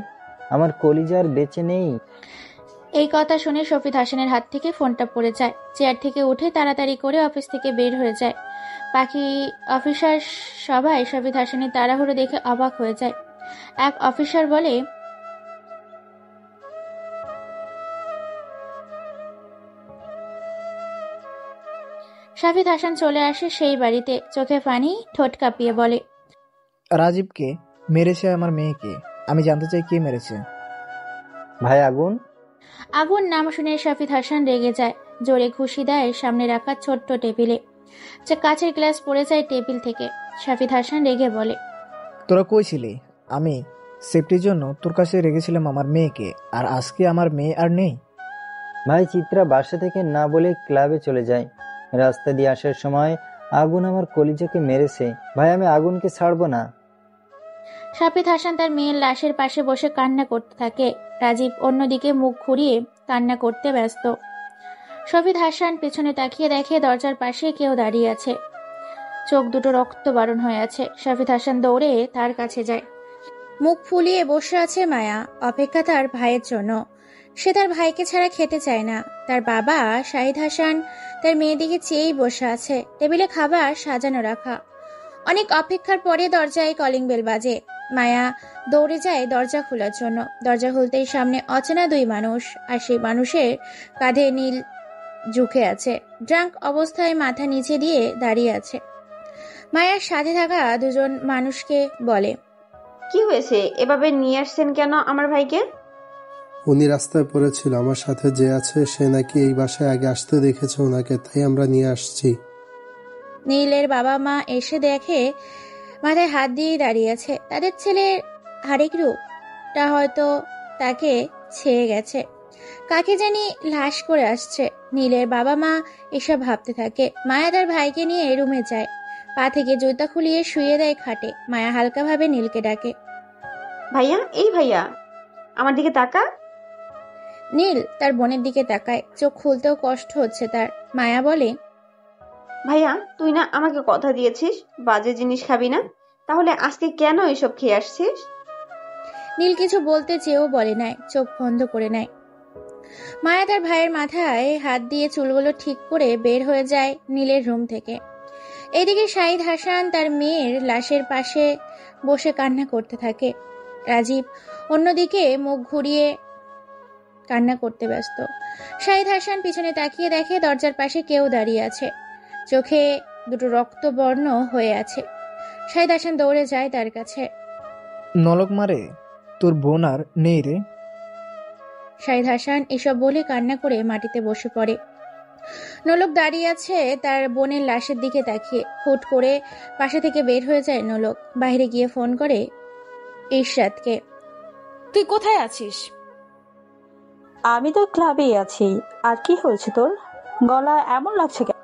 আমার কলিজার বেঁচে নেই। এই কথা শুনে শফিদ হাসানের হাত থেকে ফোনটা পড়ে যায়। চেয়ার থেকে উঠে তাড়াতাড়ি করে অফিস থেকে বের হয়ে যায়। বাকি অফিসার সবাই শফিদ হাসানের তাড়াহুড়ো দেখে অবাক হয়ে যায়। এক অফিসার বলে, শফিদ হাসান চলে আসে সেই বাড়িতে। চোখে পানি, ঠোঁট কাঁপিয়ে বলে, রাজীবকে মেরেছে আমার মেয়েকে। আমি জানতে চাই কে মেরেছে। ভাই আগুন। আগুন নাম শুনে শফিদ হাসান রেগে যায়। জোরে ঘুষি দেয় সামনে রাখা ছোট্ট টেবিলে। কাচের গ্লাস পড়ে যায় টেবিল থেকে। শফিদ হাসান রেগে বলে, তোরা কই ছিলি? আমি সেফটির জন্য তোর কাছে রেখেছিলাম আমার মেয়েকে, আর আজকে আমার মেয়ে আর নেই। ভাই চিত্রা বাসা থেকে না বলে ক্লাবে চলে যায়। রাস্তা দিয়ে আসার সময় আগুন আমার কলিজাকে মেরেছে। ভাই আমি আগুনকে ছাড়বো না। শফিদ হাসান তার মেয়ের লাশের পাশে বসে কান্না করতে থাকে। রাজীব অন্যদিকে মুখ ঘুরিয়ে কান্না করতে ব্যস্ত। শফিদ হাসান পেছনে তাকিয়ে দেখে দরজার পাশে কেউ দাঁড়িয়ে আছে। চোখ দুটো রক্ত বারণ হয়ে আছে। শফিদ হাসান দৌড়ে তার কাছে যায়। মুখ ফুলিয়ে বসে আছে মায়া, অপেক্ষা তার ভাইয়ের জন্য। সে তার ভাইকে ছাড়া খেতে চায় না। তার বাবা শাহিদ হাসান তার মেয়ের দিকে চেয়েই বসে আছে। টেবিলে খাবার সাজানো রাখা। অনেক অপেক্ষার পরে দরজায় কলিং বেল বাজে। মায়া দৌড়ে যায় দরজা খোলার জন্য। দরজা খুলতেই সামনে অচেনা দুই মানুষ, আর সেই মানুষের কাঁধে নীল ঝুঁকে আছে। ড্রাঙ্ক অবস্থায় মাথা নিচে দিয়ে দাঁড়িয়ে আছে। মায়ার সাথে থাকা দুজন মানুষকে বলে, কি হয়েছে? এভাবে নিয়ে আসছেন কেন আমার ভাইকে? উনি রাস্তায় পড়েছিল, আমার সাথে যে আছে সে নাকি এই বাসায় আগে আসতে দেখেছে ওনাকে, তাই আমরা নিয়ে আসছি। নীলের বাবা মা এসে দেখে মাথায় হাত দিয়ে দাঁড়িয়ে আছে। তাদের ছেলের হারেক রূপটা হয়তো তাকে ছেয়ে গেছে। কাকে জানি লাশ করে আসছে। নীলের বাবা মা এসব ভাবতে থাকে। মায়া তার ভাইকে নিয়ে রুমে যায়। পা থেকে জুতা খুলিয়ে শুয়ে দেয় খাটে। মায়া হালকাভাবে নীলকে ডাকে, ভাইয়া, এই ভাইয়া, আমার দিকে তাকা। নীল তার বোনের দিকে তাকায়। চোখ খুলতেও কষ্ট হচ্ছে তার। মায়া বলে, ভাইয়া, তুই না আমাকে কথা দিয়েছিস বাজে জিনিস খাবি না, তাহলে আজকে কেন এসব খেয়ে আসছিস? নীল কিছু বলতে চেয়েও বলে নাই, চোখ বন্ধ করে নেয়। মায়া তার ভাইয়ের মাথায় হাত দিয়ে চুলগুলো ঠিক করে বের হয়ে যায় নীলের রুম থেকে। এদিকে শাহিদ হাসান তার মেয়ের লাশের পাশে বসে কান্না করতে থাকে। রাজীব অন্যদিকে মুখ ঘুরিয়ে কান্না করতে ব্যস্ত। শাহিদ হাসান পিছনে তাকিয়ে দেখে দরজার পাশে কেউ দাঁড়িয়ে আছে। চোখে দুটো রক্তবর্ণ হয়ে আছে। শাহিদ হাসান দৌড়ে যায় তার কাছে। নলক মারে, তোর বোন আর নেই রে। শাহিদ হাসান এসব বলে কান্না করে মাটিতে বসে পড়ে। নোলক দাঁড়িয়ে আছে তার বোনের লাশের দিকে তাকিয়ে। হুট করে পাশে থেকে বের হয়ে যায় নোলক। বাইরে গিয়ে ফোন করে ইরশাদকে। তুই কোথায় আছিস? আমি তো ক্লাবেই আছি। আর কি হয়েছে তোর? গলা এমন লাগছে কেন?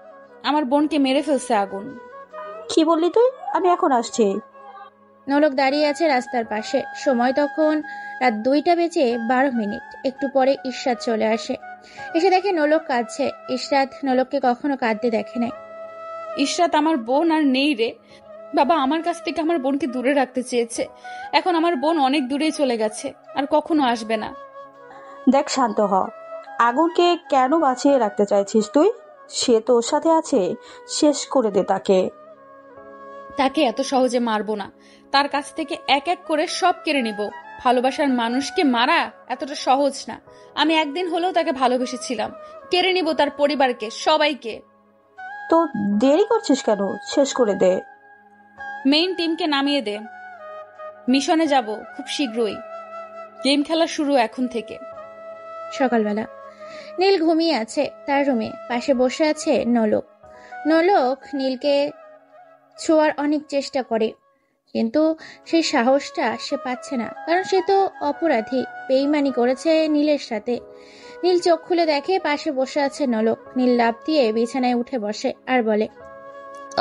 আমার বোনকে মেরে ফেলছে আগুন। কি বললি তুই? আমি এখন আসছি। নলক দাঁড়িয়ে আছে রাস্তার পাশে। সময় তখন রাত 2:12। একটু পরে ইশরাত চলে আসে। এসে দেখে নলক কাঁদছে। ইশরাত নলককে কখনো কাঁদতে দেখে নাই। ইশরাত আমার বোন আর নেই রে বাবা। আমার কাছ থেকে আমার বোনকে দূরে রাখতে চেয়েছে। এখন আমার বোন অনেক দূরেই চলে গেছে, আর কখনো আসবে না। দেখ, শান্ত হ। আগুনকে কেন বাঁচিয়ে রাখতে চাইছিস তুই? সে তোর সাথে আছে, শেষ করে দে তাকে। তাকে এত সহজে মারবো না। তার কাছ থেকে এক এক করে সব কেড়ে নিব। ভালোবাসার মানুষকে মারা এতটা সহজ না। আমি একদিন হলেও তাকে ভালোবেসেছিলাম। কেড়ে নিব তার পরিবারকে, সবাইকে। তো দেরি করছিস কেন? শেষ করে দে। মেইন টিমকে নামিয়ে দে। মিশনে যাব খুব শীঘ্রই। গেম খেলা শুরু এখন থেকে। সকালবেলা নীল ঘুমিয়ে আছে তার রুমে। পাশে বসে আছে নলক। নলক নীলকে ছোঁয়ার অনেক চেষ্টা করে, কিন্তু সেই সাহসটা সে পাচ্ছে না, কারণ সে তো অপরাধী, বেইমানি করেছে নীলের সাথে। নীল চোখ খুলে দেখে পাশে বসে আছে নলক। নীল লাফ দিয়ে বিছানায় উঠে বসে আর বলে,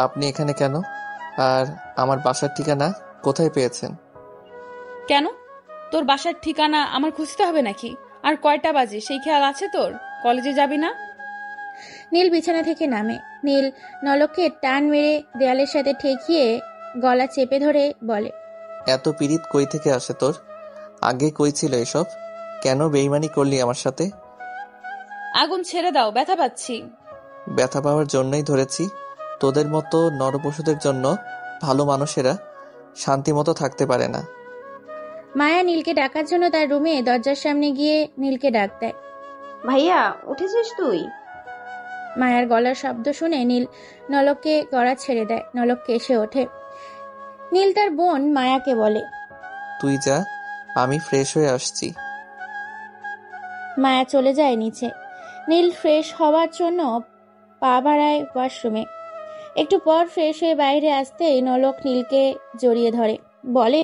আপনি এখানে কেন? আর আমার বাসার ঠিকানা কোথায় পেয়েছেন? কেন? তোর বাসার ঠিকানা আমার খুঁজতে হবে নাকি? আর কয়টা বাজে সেই খেয়াল আছে তোর? কলেজে যাবি না? নীল বিছানা থেকে নামে। নীল নলককে টান মেরে দেয়ালের সাথে ঠেকিয়ে গলা চেপে ধরে বলে, এত পীড়িত কই থেকে আসে তোর? আগে কই ছিল এসব? কেন বেইমানি করলি আমার সাথে? আগুন ছেড়ে দাও, ব্যথা পাচ্ছি। ব্যথা পাওয়ার জন্যই ধরেছি। তোদের মতো নরপশুদের জন্য ভালো মানুষেরা শান্তি মতো থাকতে পারে না। মায়া নীলকে ডাকার জন্য তার রুমে দরজার সামনে গিয়ে নীলকে ডাক দেয়। ভাইয়া, উঠেছিস তুই? মায়ার গলার শব্দ শুনে নীল নলককে গড়া ছেড়ে দেয়। নলক কেসে ওঠে। নীল তার বোন মায়াকে বলে, তুই যা, আমি ফ্রেশ হয়ে আসছি। মায়া চলে যায় নিচে। নীল ফ্রেশ হওয়ার জন্য পা বাড়ায় ওয়াশরুমে। একটু পর ফ্রেশ হয়ে বাইরে আসতেই নলক নীলকে জড়িয়ে ধরে, বলে,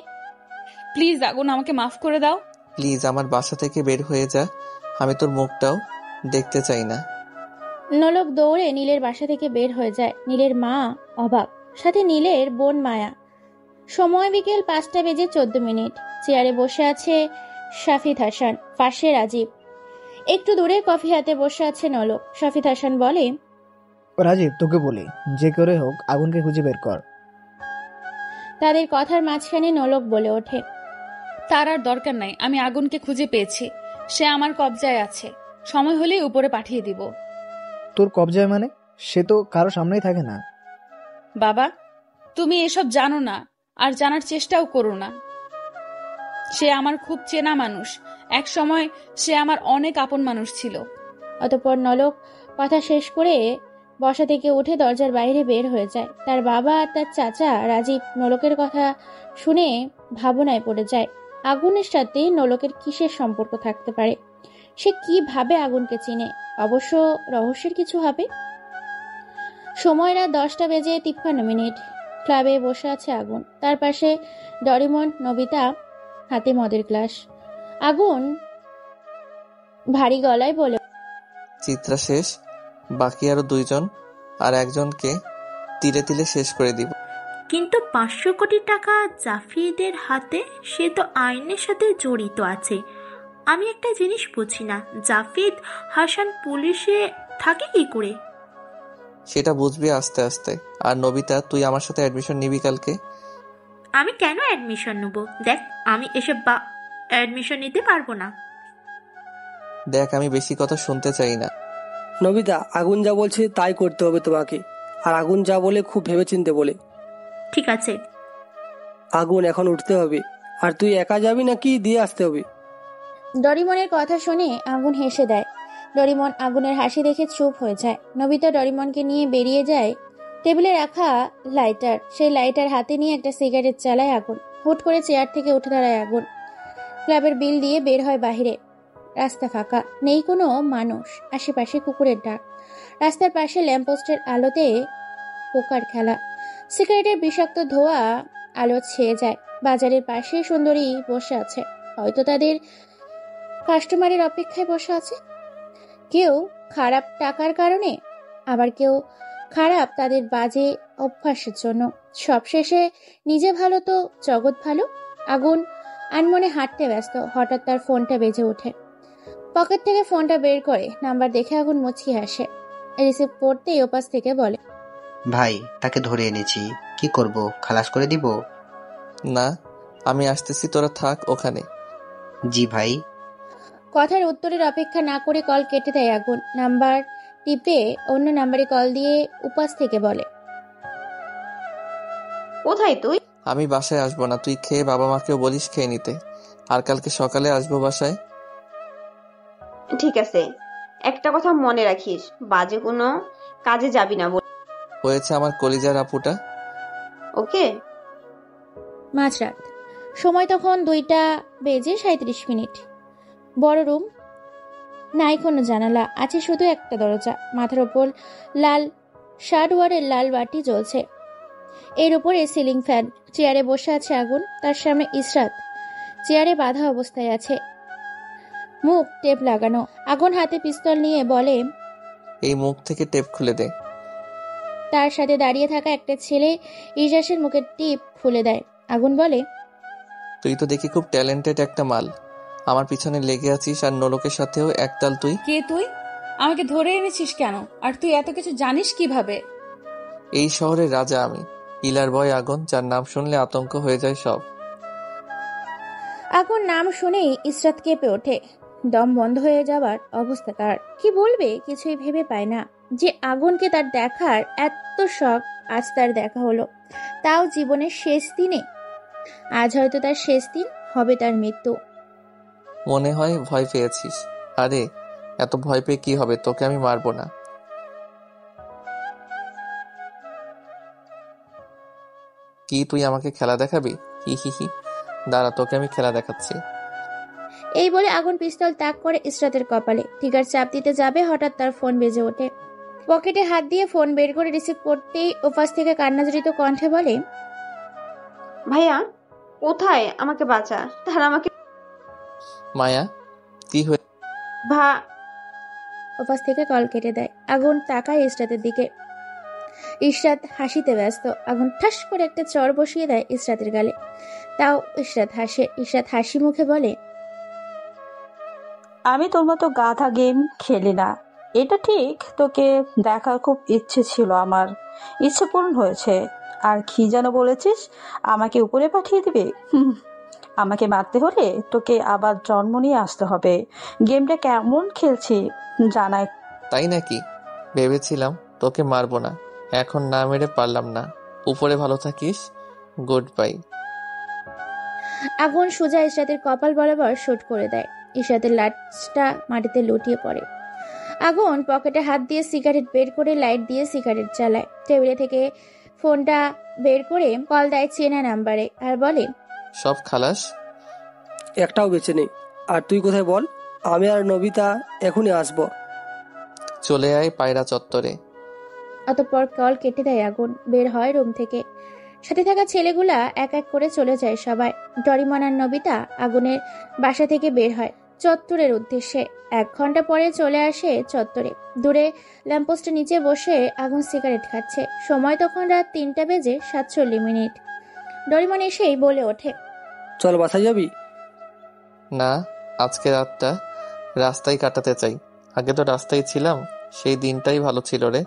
প্লিজ আগুন, আমাকে মাফ করে দাও। প্লিজ আমার বাসা থেকে বের হয়ে যা। আমি তোর মুখটাও দেখতে চাই না। নলক দৌড়ে নীলের বাসা থেকে বের হয়ে যায়। নীলের মা অবাক, সাথে নীলের বোন মায়া। সময় বিকেল 5:14। চেয়ারে বসে আছে শাফিদ হাসান, পাশে রাজীব। একটু দূরে কফি হাতে বসে আছে নলক। শাফিদ হাসান বলে, রাজীব, তোকে বলি, যে করে হোক আগুনকে খুঁজে বের কর। তাদের কথার মাঝখানে নলক বলে ওঠে, তার আর দরকার নাই। আমি আগুনকে খুঁজে পেয়েছি। সে আমার কবজায় আছে। সময় হলেই উপরে পাঠিয়ে দিব। তোর কবজায় মানে? সে তো কারো সামনেই থাকে না। বাবা, তুমি এসব জানো না, আর জানার চেষ্টাও করো না। সে আমার খুব চেনা মানুষ। এক সময় সে আমার অনেক আপন মানুষ ছিল। অতঃপর নলক কথা শেষ করে বসা থেকে উঠে দরজার বাইরে বের হয়ে যায়। তার বাবা আর তার চাচা রাজীব নলকের কথা শুনে ভাবনায় পড়ে যায়। আগুনের সাথে নলকের কিসের সম্পর্ক থাকতে পারে? সে কিভাবে আগুনকে চিনে? অবশ্য রহস্যের কিছু হবে। সময় রাত 10:53। ক্লাবে বসে আছে আগুন। তার পাশে ডরিমন, নবিতা, হাতে মদের গ্লাস। আগুন ভারী গলায় বলে, চিত্রা শেষ, বাকি আরো 2 জন, আর একজনকে তিলে তিলে শেষ করে দিব। কিন্তু 500 কোটি টাকা জাফিদের হাতে, সে তো আইনের সাথে জড়িত আছে। আমি একটা জিনিস বুঝি না, জাফিদ হাসান পুলিশে থাকে কি করে? সেটা বুঝবি আস্তে আস্তে। আর নবিতা, তুই আমার সাথে অ্যাডমিশন নিবি কালকে? আমি কেন অ্যাডমিশন নেব? দেখ, আমি এসব অ্যাডমিশন নিতে পারবো না। দেখ, আমি বেশি কথা শুনতে চাই না। নবিতা, আগুন যা বলছে তাই করতে হবে তোমাকে। আর আগুন যা বলে খুব ভেবেচিন্তে বলে। ঠিক আছে। আগুন, এখন উঠতে হবে। আর তুই একা যাবি নাকি দিয়ে আসতে হবে? ডরিমনের কথা শুনে আগুন হেসে দেয়। ডরিমন আগুনের হাসি দেখে চুপ হয়ে যায়। নবিতা ডরিমনকে নিয়ে বেরিয়ে যায়। টেবিলে রাখা লাইটার, সেই লাইটার হাতে নিয়ে একটা সিগারেট চালায় আগুন। হুট করে চেয়ার থেকে উঠে দাঁড়ায় আগুন। ক্লাবের বিল দিয়ে বের হয় বাহিরে। রাস্তা ফাঁকা, নেই কোনো মানুষ। আশেপাশে কুকুরের ডাক। রাস্তার পাশে ল্যাম্পপোস্টের আলোতে পোকার খেলা। সিগারেটের বিষাক্ত ধোঁয়া আলো ছেয়ে যায়। বাজারের পাশে সুন্দরী বসে আছে, হয়তো তাদের কাস্টমারের অপেক্ষায় বসে আছে। কেউ খারাপ টাকার কারণে, আবার কেউ খারাপ তাদের বাজে অভ্যাসের জন্য। সবশেষে নিজে ভালো তো জগৎ ভালো। আগুন আনমনে হাঁটতে ব্যস্ত। হঠাৎ তার ফোনটা বেজে ওঠে। পকেট থেকে ফোনটা বের করে নাম্বার দেখে আগুন মুচকি হাসে। রিসিভ করতেই ওপাশ থেকে বলে, ভাই, তাকে ধরে এনেছি। কি করব, খালাস করে দিব? না, আমি আসতেছি, তোরা থাক ওখানে। জি ভাই। কথার উত্তরের অপেক্ষা না করে কল কেটে দেয় আগুন। নাম্বার টিপে অন্য নাম্বারে কল দিয়ে উপাস থেকে বলে, কোথায় তুই? আমি বাসায় আসবো না, তুই খেয়ে বাবা মাকেও বলিস খেয়ে নিতে, আর কালকে সকালে আসবো বাসায়। ঠিক আছে, একটা কথা মনে রাখিস, বাজে কোনো কাজে যাবি না। হয়েছে আমার কলিজার আপুটা। ওকে। মাঝরাত, সময় তখন 2:37। বড় রুম, নাই কোনো জানালা, আছে শুধু একটা দরজা। মাথার ওপর লাল শার্টওয়ারের লাল বাটি জ্বলছে, এর উপরে সিলিং ফ্যান। চেয়ারে বসে আছে আগুন, তার সামনে ইসরাত চেয়ারে বাঁধা অবস্থায় আছে, মুখ টেপ লাগানো। আগুন হাতে পিস্তল নিয়ে বলে, এই মুখ থেকে টেপ খুলে দে। তার সাথে দাঁড়িয়ে থাকা একটা ছেলে ইজাসের মুখের টিপ খুলে দেয়। আগুন বলে, তুই তো দেখি খুব ট্যালেন্টেড একটা মাল, আমার পিছনে লেগে আছিস, আর নোলকের সাথেও একতাল। তুই কে? তুই আমাকে ধরে এনেছিস কেন? আর তুই এত কিছু জানিস কিভাবে? এই শহরের রাজা আমি, ইলার বয় আগুন, যার নাম শুনলে আতঙ্ক হয়ে যায় সব। আগুন নাম শুনেই ইসরাত কেঁপে ওঠে, দম বন্ধ হয়ে যাবার অবস্থা তার। কি বলবে কিছুই ভেবে পায় না। যে আগুনকে তার দেখার এত শখ, আজ তার দেখা হলো, তাও জীবনের শেষ দিনে। আজ হয়তো তার শেষ দিন, হবে তার মৃত্যু। মনে হয় ভয় পেয়েছিস। আরে এত ভয় পেয়ে কি হবে, তোকে আমি মারবো না। কি তুই আমাকে খেলা দেখাবি? হি হি হি, দাঁড়া, তোকে আমি খেলা দেখাচ্ছি। এই বলে আগুন পিস্তল তাক করে ইসরাতের কপালে। ট্রিগার চাপ দিতে যাবে, হঠাৎ তার ফোন বেজে ওঠে। পকেটে হাত দিয়ে ফোন বের করে রিসিভ করতেই ওপাশ থেকে কান্নাজড়িত কণ্ঠে বলে, ভাইয়া কোথায়? আমাকে বাঁচা। তারা আমাকে। মায়া, কি হয়ে? ওপাশ থেকে কল কেটে দেয়। আগুন তাকায় ইসরাতের দিকে। ইসরাত হাসিতে ব্যস্ত। আগুন ঠাস করে একটা চড় বসিয়ে দেয় ইসরাতের গালে। তাও ইসরাত হাসে। ইসরাত হাসি মুখে বলে, আমি তোর মতো গাধা গেম খেলি না। এটা ঠিক, তোকে দেখার খুব ইচ্ছে ছিল আমার, ইচ্ছে পূরণ হয়েছে। আর কি যেন বলেছিস, আমাকে উপরে পাঠিয়ে দিবে? আমাকে মারতে হলে তোকে আবার জন্ম নিয়ে আসতে হবে। গেমটা কেমন খেলছি জানাই। তাই নাকি? ভেবেছিলাম তোকে মারবো না, এখন না মেরে পারলাম না। উপরে ভালো থাকিস, গুড বাই। আগুন সোজা ইসরাতের কপাল বরাবর শুট করে দেয়। ইসরাতের লাশটা মাটিতে লুটিয়ে পড়ে। আগুন পকেটে হাত দিয়ে সিগারেট বের করে লাইট দিয়ে সিগারেট জ্বালায়। টেবিলে থেকে ফোনটা বের করে কল দেয় চেনা নাম্বারে আর বলে, সব খালাস? একটাও বেঁচে নেই। আর তুই কোথায় বল? আমি আর নবিতা এখনই আসবো। চলে আয় পায়রা চত্বরে। অতঃপর কল কেটে দেয় আগুন। বের হয় রুম থেকে। সাথে থাকা ছেলেগুলা এক এক করে চলে যায় সবাই। ডরিমন আর নবিতা আগুনের বাসা থেকে বের হয় চত্বরের উদ্দেশ্যে। 1 ঘন্টা পরে চলে আসে চত্বরে। দূরে ল্যাম্পপোস্টের নিচে বসে আগুন সিগারেট খাচ্ছে। সময় তখন রাত 3:47। ডরিমন এসেই বলে ওঠে, চল বাসায় যাবি? না, আজকে রাতটা রাস্তায় কাটাতে চাই। আগে তো রাস্তায় ছিলাম, সেই দিনটাই ভালো ছিল রে।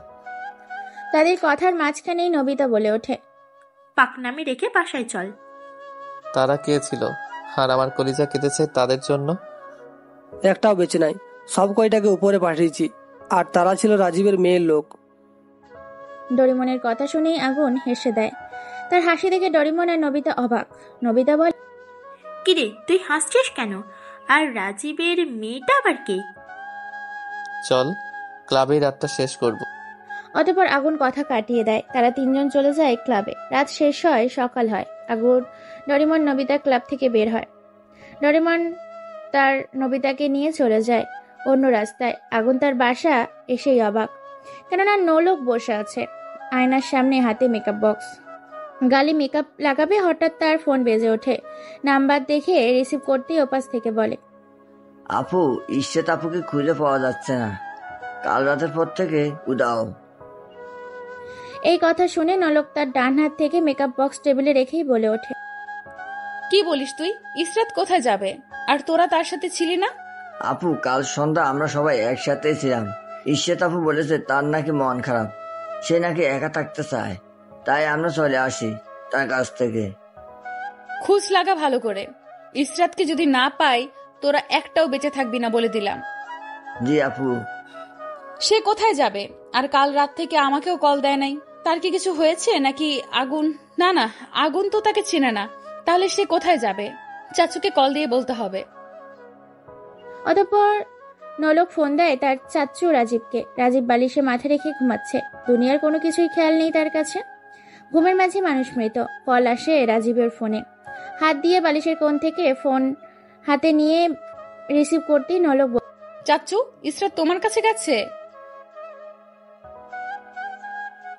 তাদের কথার মাঝখানেই নবিতা বলে ওঠে, পাকনামি রেখে বাসায় চল। তারা কে ছিল? আর আমার কলিজা কেঁদেছে তাদের জন্য। একটাও বেঁচে নাই, সব কয়টাকে উপরে পাঠিয়েছি। আর তারা ছিল রাজীবের মেয়ের লোক। ডরিমনের কথা শুনেই আগুন হেসে দেয়। তার হাসি দেখে ডরিমন আর নবিতা অবাক। নবিতা বলে, কিরে তুই হাসছিস কেন? আর রাজীবের মেয়েটা আবার কে? চল ক্লাবে রাতটা শেষ করব। অতঃপর আগুন কথা কাটিয়ে দেয়। তারা 3 জন চলে যায় ক্লাবে। রাত শেষ হয়, সকাল হয়। আগুন, ডরিমন, নবিতা ক্লাব থেকে বের হয়। ডরিমন তার নবিতাকে নিয়ে চলে যায় অন্য রাস্তায়। আগুন তার বাসা এসেই অবাক, কেননা নোলক বসে আছে আয়নার সামনে, হাতে মেকআপ বক্স। গালে মেকআপ লাগাবে, হঠাৎ তার ফোন বেজে ওঠে। নাম্বার দেখে রিসিভ করতেই ওপাশ থেকে বলে, আপু, ইশরাত আপুকে খুঁজে পাওয়া যাচ্ছে না, কাল রাতের পর থেকে উদাও। এই কথা শুনে নলক তার ডান হাত থেকে মেকআপ বক্স টেবিলে রেখেই বলে ওঠে, কি বলিস তুই? ইসরাত কোথায় যাবে? আর তোরা তার সাথে ছিলি না? আপু, কাল সন্ধ্যা আমরা সবাই একসাথে ছিলাম। ইশরাত আপু বলেছে তার নাকি মন খারাপ, সে নাকি একা থাকতে চায়, তাই আমরা চলে আসি তার কাছ থেকে। খোঁজ লাগা ভালো করে, ইসরাতকে যদি না পাই তোরা একটাও বেঁচে থাকবি না বলে দিলাম। জি আপু। সে কোথায় যাবে? আর কাল রাত থেকে আমাকেও কল দেয় নাই। তার কি কিছু হয়েছে নাকি? আগুন? না না, আগুন তো তাকে চেনে না, তাহলে সে কোথায় যাবে? চাচুকে কল দিয়ে বলতে হবে। অতঃপর নলক ফোন দেয় তার চাচু রাজীবকে। রাজীব বালিশে মাথা রেখে ঘুমাচ্ছে, দুনিয়ার কোনো কিছুই খেয়াল নেই তার কাছে। ঘুমের মাঝে মানুষ মৃত। কল আসে রাজীবের ফোনে। হাত দিয়ে বালিশের কোণ থেকে ফোন হাতে নিয়ে রিসিভ করতেই নলক, চাচু, ইসরাত তোমার কাছে গেছে,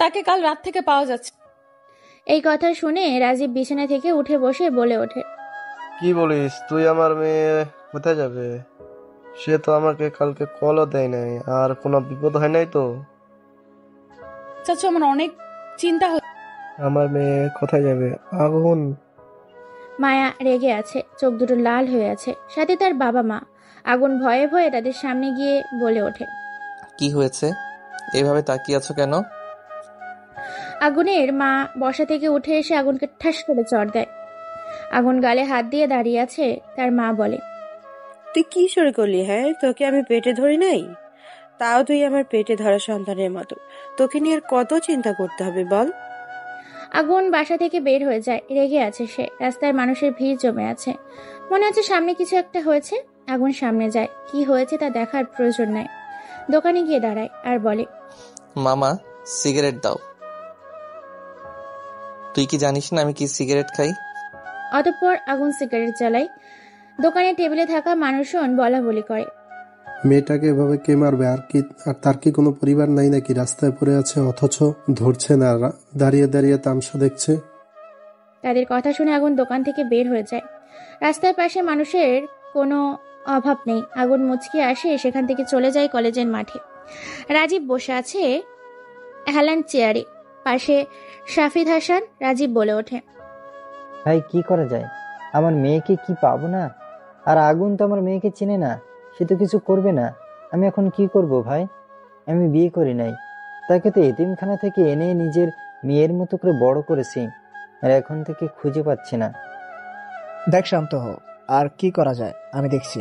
তাকে কাল রাত থেকে পাওয়া যাচ্ছে। এই কথা শুনে রাজীব বিছানা থেকে উঠে বসে বলে ওঠে, কি বলিস তুই? আমার মেয়ে কোথায় যাবে? সে তো আমাকে কালকে কলও দেয় নাই, আর কোনো বিপদ হয় নাই তো? চাচু, আমার অনেক চিন্তা হচ্ছে। আমার মেয়ে কোথায় যাবে? আগুন? মায়া রেগে আছে, চোখ দুটো লাল হয়ে আছে, সাথে তার বাবা মা। আগুন ভয়ে ভয়ে তাদের সামনে গিয়ে বলে ওঠে, কি হয়েছে? এভাবে তাকিয়ে আছো কেন? আগুনের মা বসা থেকে উঠে এসে আগুনকে ঠাস করে চড় দেয়। আগুন গালে হাত দিয়ে দাঁড়িয়ে আছে। তার মা বলে, তুই কি শুরু করলি? হ্যাঁ, তোকে আমি পেটে ধরি নাই? তাও তুই আমার পেটে ধরা সন্তানের মতো। তোকে নিয়ে আর কত চিন্তা করতে হবে বল? আগুন বাসা থেকে বের হয়ে যায়, রেগে আছে সে। রাস্তায় মানুষের ভিড় জমে আছে, মনে হচ্ছে সামনে কিছু একটা হয়েছে। আগুন সামনে যায়, কি হয়েছে তা দেখার প্রয়োজন নাই। দোকানে গিয়ে দাঁড়ায় আর বলে, মামা, সিগারেট দাও। তুই কি জানিস না আমি কি সিগারেট খাই? অতঃপর আগুন সিগারেট জ্বালায়। দোকানে টেবিলে থাকা মানুষজন বলা বলি করে, মেয়েটাকে এভাবে কে মারবে? আর তার কি কোনো পরিবার নাই নাকি? রাস্তায় পড়ে আছে অথচ ধরছে না, দাঁড়িয়ে দাঁড়িয়ে তামসা দেখছে। তাদের কথা শুনে আগুন দোকান থেকে বের হয়ে যায়। রাস্তার পাশে মানুষের কোনো অভাব নেই। আগুন মুচকি আসে, সেখান থেকে চলে যায় কলেজের মাঠে। রাজীব বসে আছে হেলান চেয়ারে, পাশে শাফিদ হাসান। রাজীব বলে ওঠে, ভাই কি করা যায়? আমার মেয়েকে কি পাবো না? আর আগুন তো আমার মেয়েকে চিনে না, সে তো কিছু করবে না। আমি এখন কি করব ভাই? আমি বিয়ে করি নাই, তাকে তো এতিমখানা থেকে এনে নিজের মেয়ের মতো করে বড় করেছি, আর এখন থেকে খুঁজে পাচ্ছি না। দেখ, শান্ত হও, আর কি করা যায় আমি দেখছি।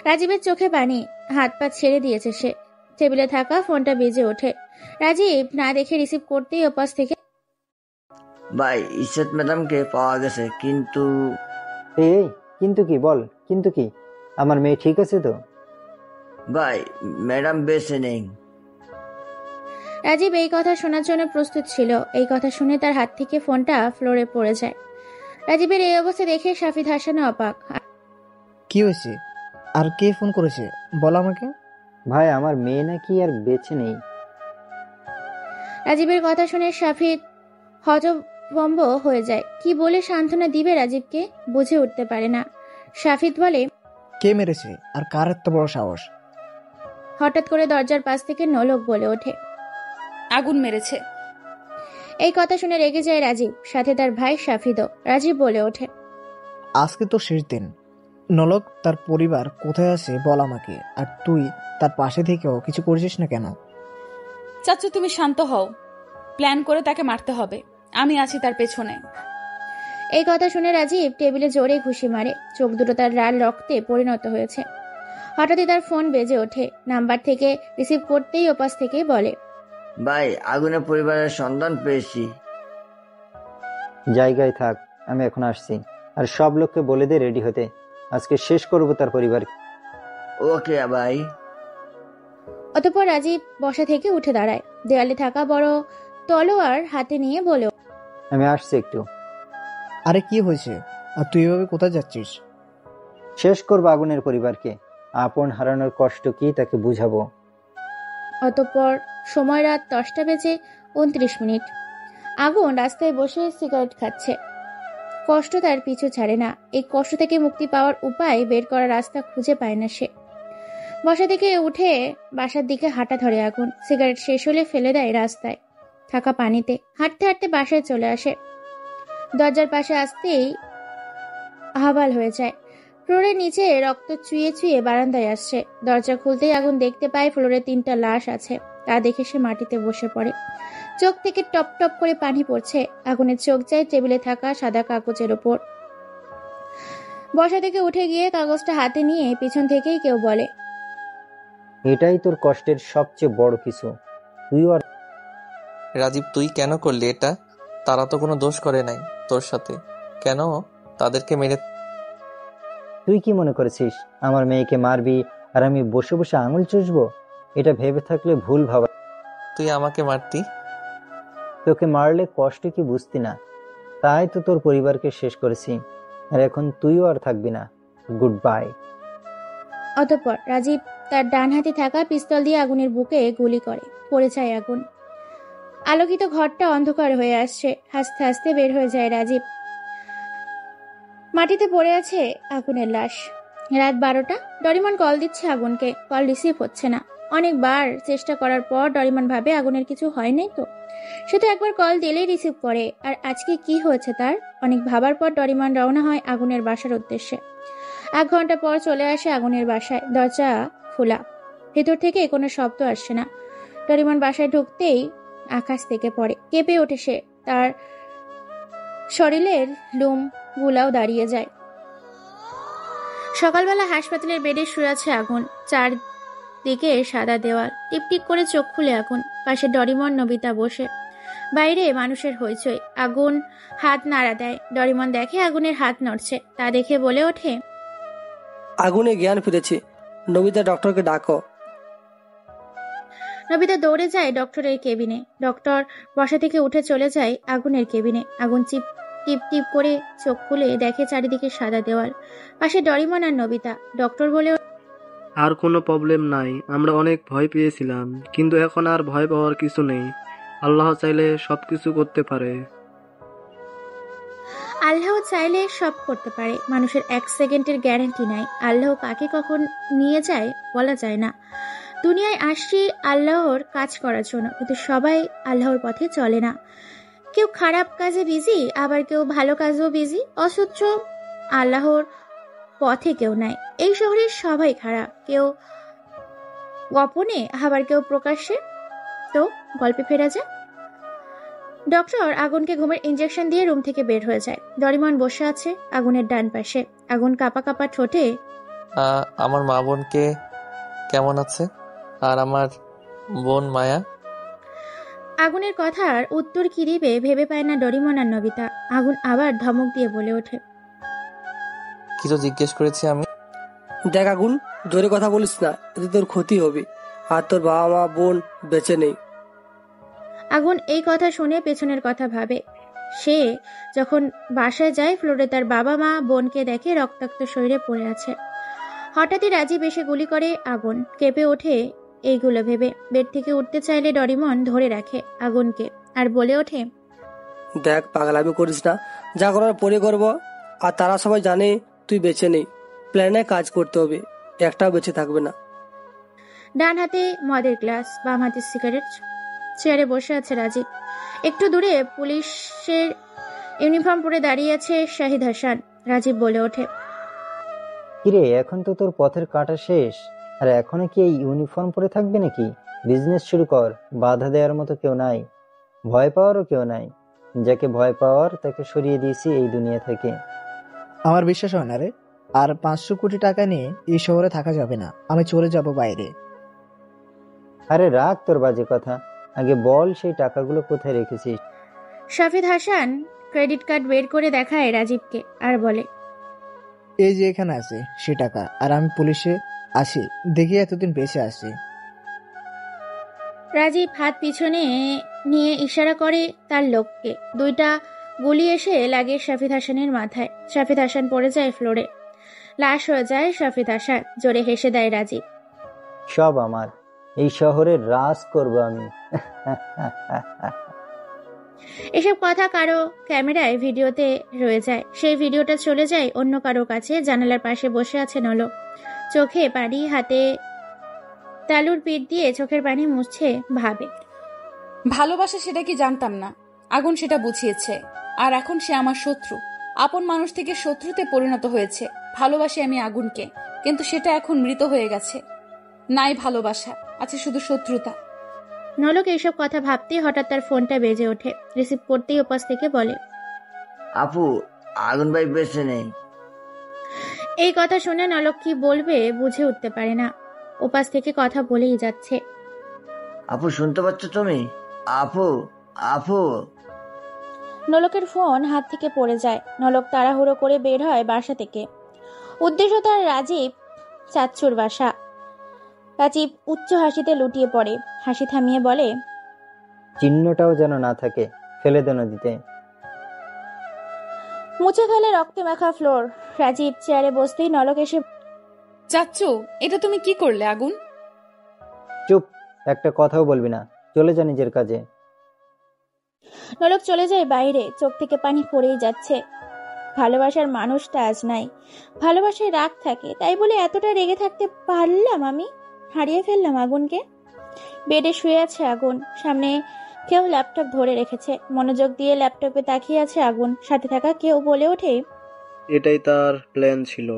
রাজীবের চোখে পানি, হাত পা ছেড়ে দিয়েছে সে। টেবিলে থাকা ফোনটা বেজে ওঠে। রাজীব না দেখে রিসিভ করতেই ওপাশ থেকে, ভাই, ইশরাত ম্যাডামকে পাওয়া গেছে, কিন্তু এই কিন্তু কি? বল কিন্তু কি? আমার মেয়ে ঠিক আছে তো? ভাই, ম্যাডাম বেঁচে নেই। রাজীব এই কথা শোনার জন্য প্রস্তুত ছিল। এই কথা শুনে তার হাত থেকে ফোনটা ফ্লোরে পড়ে যায়। রাজীবের এই অবস্থা দেখে শাফিদ হাসানও অবাক। কি হয়েছে? আর কে ফোন করেছে বল আমাকে। ভাই, আমার মেয়ে নাকি আর বেঁচে নেই। রাজীবের কথা শুনে শাফিদ হতভম্ব হয়ে যায়। কি বলে সান্ত্বনা দিবে রাজীবকে বুঝে উঠতে পারে না। শাফিদ বলে, কে মেরেছে আর কার এত বড় সাহস? হঠাৎ করে দরজার পাশ থেকে নলক বলে ওঠে, আগুন মেরেছে। এই কথা শুনে রেগে যায় রাজীব, সাথে তার ভাই শাফিদও। রাজীব বলে ওঠে, আজকে তো শেষ দিন। নলক তার পরিবার কোথায় আছে বল আমাকে। আর তুই তার পাশে থেকেও কিছু করছিস না কেন? চাচু, তুমি শান্ত হও। প্ল্যান করে তাকে মারতে হবে, আমি আছি তার পেছনে। এই কথা শুনে রাজীব টেবিলে জোরে ঘুষি মারে। চোখ দুটো তার লাল রক্তে পরিণত হয়েছে। হঠাৎই তার ফোন বেজে ওঠে। নাম্বার থেকে রিসিভ করতেই ওপাশ থেকে বলে, ভাই, আগুনের পরিবারের সন্ধান পেয়েছি। জায়গায় থাক, আমি এখন আসছি। আর সব লোককে বলে দে রেডি হতে, আজকে শেষ করবো তার পরিবার। ওকে ভাই। অতঃপর রাজীব বসা থেকে উঠে দাঁড়ায়। দেয়ালে থাকা বড় তলোয়ার হাতে নিয়ে বলে, আমি আসছি একটু। আরে কি হয়েছে? আর তুই এভাবে কোথায় যাচ্ছিস? শেষ করবো আগুনের পরিবারকে। আপন হারানোর কষ্ট কি তাকে বুঝাবো। অতঃপর সময় রাত 10:29। আগুন রাস্তায় বসে সিগারেট খাচ্ছে। কষ্ট তার পিছু ছাড়ে না। এই কষ্ট থেকে মুক্তি পাওয়ার উপায় বের করার রাস্তা খুঁজে পায় না সে। বসা থেকে উঠে বাসার দিকে হাঁটা ধরে আগুন। সিগারেট শেষ হলে ফেলে দেয় রাস্তায় থাকা পানিতে। হাঁটতে হাঁটতে বাসায় চলে আসে। দরজার পাশে আসতেই হাবাল হয়ে যায়। ফ্লোরের নিচে রক্ত চুইয়ে চুইয়ে বারান্দায় আসছে। দরজা খুলতেই আগুন দেখতে পায় ফ্লোরে 3টা লাশ আছে। তা দেখে সে মাটিতে বসে পড়ে। চোখ থেকে টপ টপ করে পানি পড়ছে। আগুনের চোখ যায় টেবিলে থাকা সাদা কাগজের ওপর। বসা থেকে উঠে গিয়ে কাগজটা হাতে নিয়ে পিছন থেকেই কেউ বলে, এটাই তোর কষ্টের সবচেয়ে বড় কিছু। তুই আর রাজীব, তুই কেন করলি এটা? তারা তো কোনো দোষ করে নাই তোর সাথে, কেন তাদেরকে মেরে? তুই কি মনে করেছিস আমার মেয়েকে মারবি আর আমি বসে বসে আঙুল চুষবো? এটা ভেবে থাকলে ভুল ভাবা। তুই আমাকে মারতি? তোকে মারলে কষ্ট কি বুঝতি না? তাই তো তোর পরিবারকে শেষ করেছি। আর এখন তুইও আর থাকবি না। Good bye. অতঃপর রাজীব তার ডান হাতে থাকা পিস্তল দিয়ে আগুনের বুকে গুলি করে। পড়ে যায় আগুন। আলোকিত ঘরটা অন্ধকার হয়ে আসছে। হাসতে হাসতে বের হয়ে যায় রাজীব। মাটিতে পড়ে আছে আগুনের লাশ। রাত 12টা। ডরিমন কল দিচ্ছে আগুনকে। কল রিসিভ হচ্ছে না। অনেকবার চেষ্টা করার পর ডরিমন ভাবে আগুনের কিছু হয় নাই তো। সে তো একবার কল দিলেই রিসিভ করে। আর আজকে কি হয়েছে তার? অনেক ভাবার পর ডরিমন রওনা হয় আগুনের বাসার উদ্দেশ্যে। 1 ঘন্টা পর চলে আসে আগুনের বাসায়। দরজা খোলা। ভেতর থেকে কোনো শব্দ আসছে না। ডরিমন বাসায় ঢুকতেই আকাশ থেকে পড়ে। কেঁপে ওঠে সে। তার শরীরের লোম গুলাও দাঁড়িয়ে যায়। সকালবেলা হাসপাতালের বেডে শুয়ে আছে আগুন। চারদিকে সাদা দেওয়াল। টিপটিপ করে চোখ খুলে আগুন। পাশে ডরিমন, নবিতা বসে। বাইরে মানুষের হইচই। আগুন হাত নাড়া দেয়। ডরিমন দেখে আগুনের হাত নড়ছে। তা দেখে বলে ওঠে, আগুনে জ্ঞান ফিরেছে। নবিতা, ডক্টরকে ডাকো। নবিতা দৌড়ে যায় ডক্টরের কেবিনে। ডক্টর বসা থেকে উঠে চলে যায় আগুনের কেবিনে। আগুন টিপ টিপ করে চোখ খুলে দেখে চারিদিকে সাদা দেওয়াল। পাশে ডরিমন আর নবিতা। ডক্টর বলে, আর কোনো প্রবলেম নাই। আমরা অনেক ভয় পেয়েছিলাম, কিন্তু এখন আর ভয় পাওয়ার কিছু নেই। আল্লাহ চাইলে সবকিছু করতে পারে। আল্লাহ চাইলে সব করতে পারে। মানুষের 1 সেকেন্ডের গ্যারান্টি নাই। আল্লাহ কাকে কখন নিয়ে যায় বলা যায় না। দুনিয়ায় আসছি আল্লাহর কাজ করার জন্য, কিন্তু সবাই আল্লাহর পথে চলে না। কেউ খারাপ কাজে বিজি, আবার কেউ ভালো কাজেও বিজি। অথচ আল্লাহর পথে কেউ নাই। এই শহরের সবাই খারাপ, কেউ গোপনে আবার কেউ প্রকাশ্যে। তো গল্পে ফেরা যায়। ডক্টর আগুনকে ঘুমের ইঞ্জেকশন দিয়ে রুম থেকে বের হয়ে যায়। ডরিমন বসে আছে আগুনের ডান পাশে। আগুন কাপা কাপা ঠোঁটে, আমার মা বোনকে কেমন আছে? আর আমার বোন মায়া? আগুনের কথার উত্তর কি দিবে ভেবে পায় না ডরিমন আর নবিতা। আগুন আবার ধমক দিয়ে বলে ওঠে, কিছু জিজ্ঞেস করেছি আমি? দেখ আগুন, জোরে কথা বলিস না, এতে তোর ক্ষতি হবে। আর তোর বাবা মা বোন বেঁচে নেই। আগুন এই কথা শুনে পেছনের কথা ভাবে। সে যখন বাসায় যায় ফ্লোরে তার বাবা মা বোনকে দেখে রক্তাক্ত শরীরে পড়ে আছে। হঠাৎই রাজীব এসে গুলি করে আগুন। কেঁপে ওঠে এইগুলো ভেবে। বেড থেকে উঠতে চাইলে ডরিমন ধরে রাখে আগুনকে আর বলে ওঠে, দেখ পাগলামি করিস না, যা করার পরে করবো। আর তারা সবাই জানে তুই বেঁচে নেই। প্ল্যানে কাজ করতে হবে, একটাও বেঁচে থাকবে না। ডান হাতে মদের গ্লাস, বাম হাতে সিগারেট। চেয়ারে বসে আছে রাজীব। একটু দূরে পুলিশের ইউনিফর্ম পরে দাঁড়িয়ে আছে শাহিদ হাসান। রাজীব বলে ওঠে, কিরে, এখন তো তোর পথের কাটা শেষ, আর এখনো কি এই ইউনিফর্ম পরে থাকবে নাকি? বিজনেস শুরু কর, বাধা দেওয়ার মতো কেউ নাই, ভয় পাওয়ারও কেউ নাই। যাকে ভয় পাওয়ার তাকে সরিয়ে দিয়েছি এই দুনিয়া থেকে। আমার বিশ্বাস হয় না রে। আর 500 কোটি টাকা নিয়ে এই শহরে থাকা যাবে না। আমি চলে যাব বাইরে। আরে রাখ তোর বাজে কথা, আগে বল সেই টাকাগুলো কোথায় রেখেছিস? শাহিদ হাসান ক্রেডিট কার্ড বের করে দেখায় রাজীবকে আর বলে, এই যে এখানে আছে সে টাকা। আর আমি পুলিশে আসি দেখি এতদিন বেঁচে আসি। রাজীব হাত পিছনে নিয়ে ইশারা করে তার লোককে। 2টা গুলি এসে লাগে শাহিদ হাসানের মাথায়। শাহিদ হাসান পড়ে যায় ফ্লোরে। লাশ হয়ে যায় শাহিদ হাসান। জোরে হেসে দেয় রাজীব, সব আমার, এই শহরের রাজ করব আমি। এসব কথা কারো ক্যামেরায় ভিডিওতে রয়ে যায়। সেই ভিডিওটা চলে যায় অন্য কারো কাছে। জানালার পাশে বসে আছে নলো। চোখে পানি, হাতে তালুর পিঠ দিয়ে চোখের পানি মুছছে, ভাবে। ভালোবাসা সেটা কি জানতাম না, আগুন সেটা বুঝিয়েছে। আর এখন সে আমার শত্রু, আপন মানুষ থেকে শত্রুতে পরিণত হয়েছে। ভালোবাসি আমি আগুনকে, কিন্তু সেটা এখন মৃত হয়ে গেছে। নাই ভালোবাসা, আছে শুধু শত্রুতা। নলক এইসব কথা ভাবতেই হঠাৎ তার ফোনটা বেজে ওঠে। রিসিভ করতেই ওপাশ থেকে বলে, আপু, আগুন ভাই বেঁচে নেই। এই কথা শুনে নলক কি বলবে বুঝে উঠতে পারে না। ওপাশ থেকে কথা বলেই যাচ্ছে। আপু, শুনতে পাচ্ছ তুমি? আপু, আপু। নলকের ফোন হাত থেকে পড়ে যায়। নলক তাড়াহুড়ো করে বের হয় বাসা থেকে। উদ্দেশ্য তার রাজীব চাচ্চুর বাসা। রাজীব উচ্চ হাসিতে লুটিয়ে পড়ে, হাসি থামিয়ে বলে, চিহ্নটাও যেন না থাকে, ফেলে দে নদীতে। মুছে ফেলে রক্তে মাখা ফ্লোর। রাজীব চেয়ারে বসতেই নলক এসে, চাচ্চু, এটা তুমি কি করলে আগুন? চুপ, একটা কথাও বলবি না, চলে যা নিজের কাজে। নলক চলে যায় বাইরে, চোখ থেকে পানি পড়েই যাচ্ছে। ভালোবাসার মানুষটা আজ নাই। ভালোবাসায় রাগ থাকে, তাই বলে এতটা রেগে থাকতে পারলাম আমি? হারিয়ে ফেললাম আগুনকে। বেডে শুয়ে আছে আগুন, সামনে কেউ ল্যাপটপ ধরে রেখেছে। মনোযোগ দিয়ে ল্যাপটপে তাকিয়ে আছে আগুন। সাথে থাকা কেউ বলে ওঠে, এটাই তার প্ল্যান ছিল।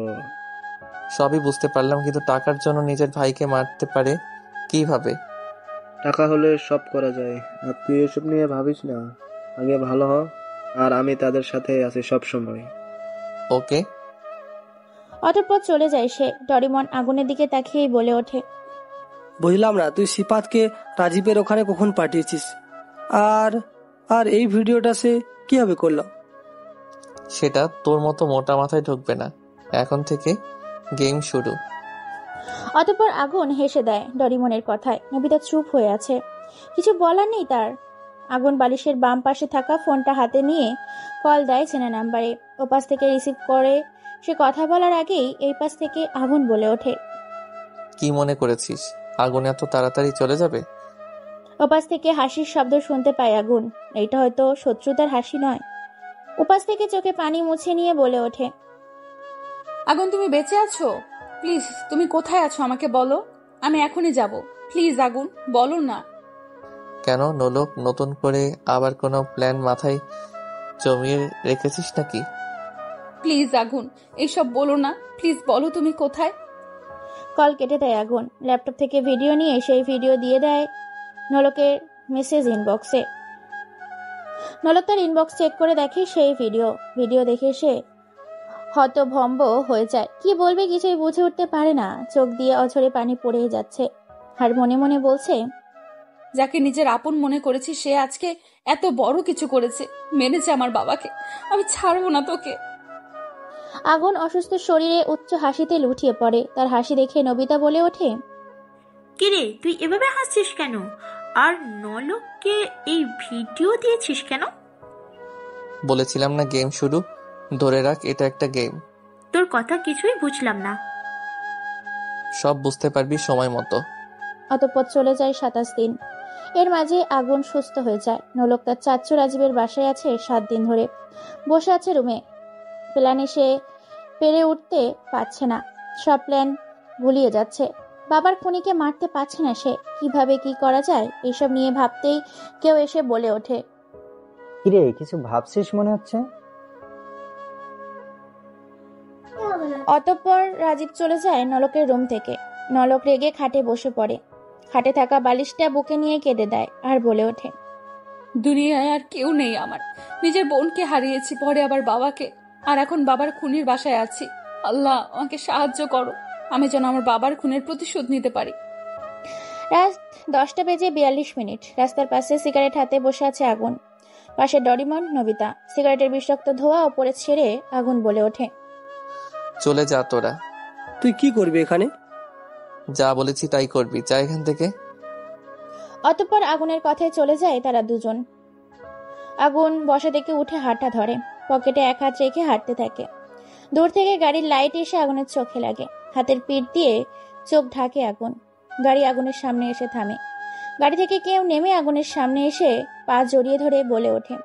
সবই বুঝতে পারলাম, কিন্তু টাকার জন্য নিজের ভাইকে মারতে পারে কিভাবে? টাকা হলে সব করা যায়। আর তুই এসব নিয়ে ভাবিস না, আগে ভালো হ। আর আমি তাদের সাথে আছি সব সময়। ওকে। অতঃপর চলে যায় সে। ডরিমন আগুনের দিকে তাকিয়েই বলে ওঠে, বুঝলাম না, তুই সিফাতকে রাজীবের ওখানে কখন পাঠিয়েছিস? আর আর এই ভিডিওটা সে কিভাবে করলো? সেটা তোর মতো মোটা মাথায় ঢুকবে না। এখন থেকে গেম শুরু। অতঃপর আগুন হেসে দেয় ডরিমনের কথায়। নবিতা চুপ হয়ে আছে, কিছু বলার নেই তার। আগুন বালিশের বাম পাশে থাকা ফোনটা হাতে নিয়ে কল দেয় চেনা নাম্বারে। ওপাশ থেকে রিসিভ করে সে কথা বলার আগেই এই পাশ থেকে আগুন বলে ওঠে, কি মনে করেছিস আগুন এত তাড়াতাড়ি চলে যাবে? ওপাশ থেকে হাসির শব্দ শুনতে পায় আগুন। এইটা হয়তো শত্রুতার হাসি নয়। ওপাশ থেকে চোখে পানি মুছে নিয়ে বলে ওঠে, আগুন, তুমি বেঁচে আছো? প্লিজ, তুমি কোথায় আছো আমাকে বলো, আমি এখনই যাব। প্লিজ আগুন, বলো না। কেন নলক, নতুন করে আবার কোনো প্ল্যান মাথায় জমিয়ে রেখেছিস নাকি? প্লিজ আগুন, এইসব বলো না। প্লিজ বলো তুমি কোথায়। কল কেটে দেয় আগুন। ল্যাপটপ থেকে ভিডিও নিয়ে সেই ভিডিও দিয়ে দেয় নলকের মেসেজ ইনবক্সে। নলক তার ইনবক্স চেক করে দেখে সেই ভিডিও দেখে সে হতভম্ব হয়ে যায়। কি বলবে কিছুই বুঝে উঠতে পারে না। চোখ দিয়ে অঝরে পানি পড়ে যাচ্ছে। আর মনে মনে বলছে, যাকে নিজের আপন মনে করেছি সে আজকে এত বড় কিছু করেছে, মেরেছে আমার বাবাকে। আমি ছাড়বো না তোকে। আগুন অসুস্থ শরীরে উচ্চ হাসিতে লুটিয়ে পড়ে। তার হাসি দেখে নবিতা বলে ওঠে, কিরে, তুই এভাবে হাসছিস কেন? আর নলককে এই ভিডিও দিয়েছিস কেন? বলেছিলাম না গেম শুরু, ধরে রাখ এটা একটা গেম। তোর কথা কিছুই বুঝলাম না। সব বুঝতে পারবি সময় মতো। অতঃপর চলে যায় 27 দিন। এর মাঝে আগুন সুস্থ হয়ে যায়। নলক তার চাচ্চু রাজীবের বাসায় আছে 7 দিন ধরে। বসে আছে রুমে। প্ল্যানে সে পেরে উঠতে পারছে না। সব প্ল্যান ভুলিয়ে যাচ্ছে। বাবার খুনিকে মারতে পারছে না সে। কিভাবে কি করা যায় এইসব নিয়ে ভাবতেই কেউ এসে বলে ওঠে, কিরে, কিছু ভাবছিস মনে হচ্ছে। অতঃপর রাজীব চলে যায় নলকের রুম থেকে। নলক রেগে খাটে বসে পড়ে। খাটে থাকা বালিশটা বুকে নিয়ে কেঁদে দেয় আর বলে ওঠে, দুনিয়ায় আর কেউ নেই আমার। নিজের বোনকে হারিয়েছি, পরে আবার বাবাকে, আর এখন বাবার খুনির বাসায় আছি। আল্লাহ, আমাকে সাহায্য করো, আমি যেন আমার বাবার খুনের প্রতিশোধ নিতে পারি। রাত 10:42। রাস্তার পাশে সিগারেট হাতে বসে আছে আগুন। পাশে ডরিমন, নবিতা। সিগারেটের বিষাক্ত ধোঁয়া ওপরে ছেড়ে আগুন বলে ওঠে, চলে যা তোরা। তুই কি করবি এখানে? যা বলেছি তাই করবি, যা এখান থেকে। অতঃপর আগুনের কথায় চলে যায় তারা দুজন। আগুন বসা থেকে উঠে হাঁটা ধরে। পকেটে এক হাত রেখে হাঁটতে থাকে। দূর থেকে গাড়ির লাইট এসে আগুনের চোখে লাগে। হাতের পিঠ দিয়ে চোখ ঢাকে আগুন। গাড়ি আগুনের সামনে এসে থামে। গাড়ি থেকে কেউ নেমে আগুনের সামনে এসে পা জড়িয়ে ধরে বলে ওঠে,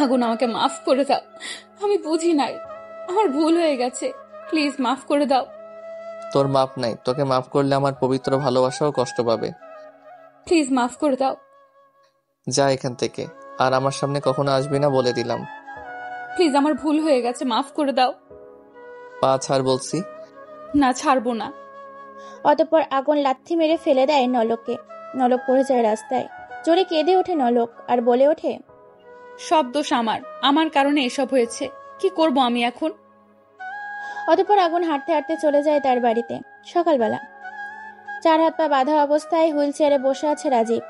আগুন, আমাকে মাফ করে দাও, আমি বুঝি নাই, আমার ভুল হয়ে গেছে, প্লিজ মাফ করে দাও। তোর মাপ নাই, তোকে মাফ করলে আমার পবিত্র ভালোবাসাও কষ্ট পাবে। প্লিজ মাফ করে দাও। যা এখান থেকে, আর আমার সামনে কখনো আসবি না বলে দিলাম। প্লিজ, আমার ভুল হয়ে গেছে, মাফ করে দাও। পা ছাড় বলছি। না, ছাড়বো না। অতঃপর আগুন লাথি মেরে ফেলে দেয় নলককে। নলক পড়ে যায় রাস্তায়। জোরে কেঁদে ওঠে নলক আর বলে ওঠে, সব দোষ আমার কারণে এসব হয়েছে। কি করব আমি এখন? অতঃপর আগুন হাঁটতে হাঁটতে চলে যায় তার বাড়িতে। সকালবেলা 4 হাত পা বাঁধা অবস্থায় হুইল চেয়ারে বসে আছে রাজীব।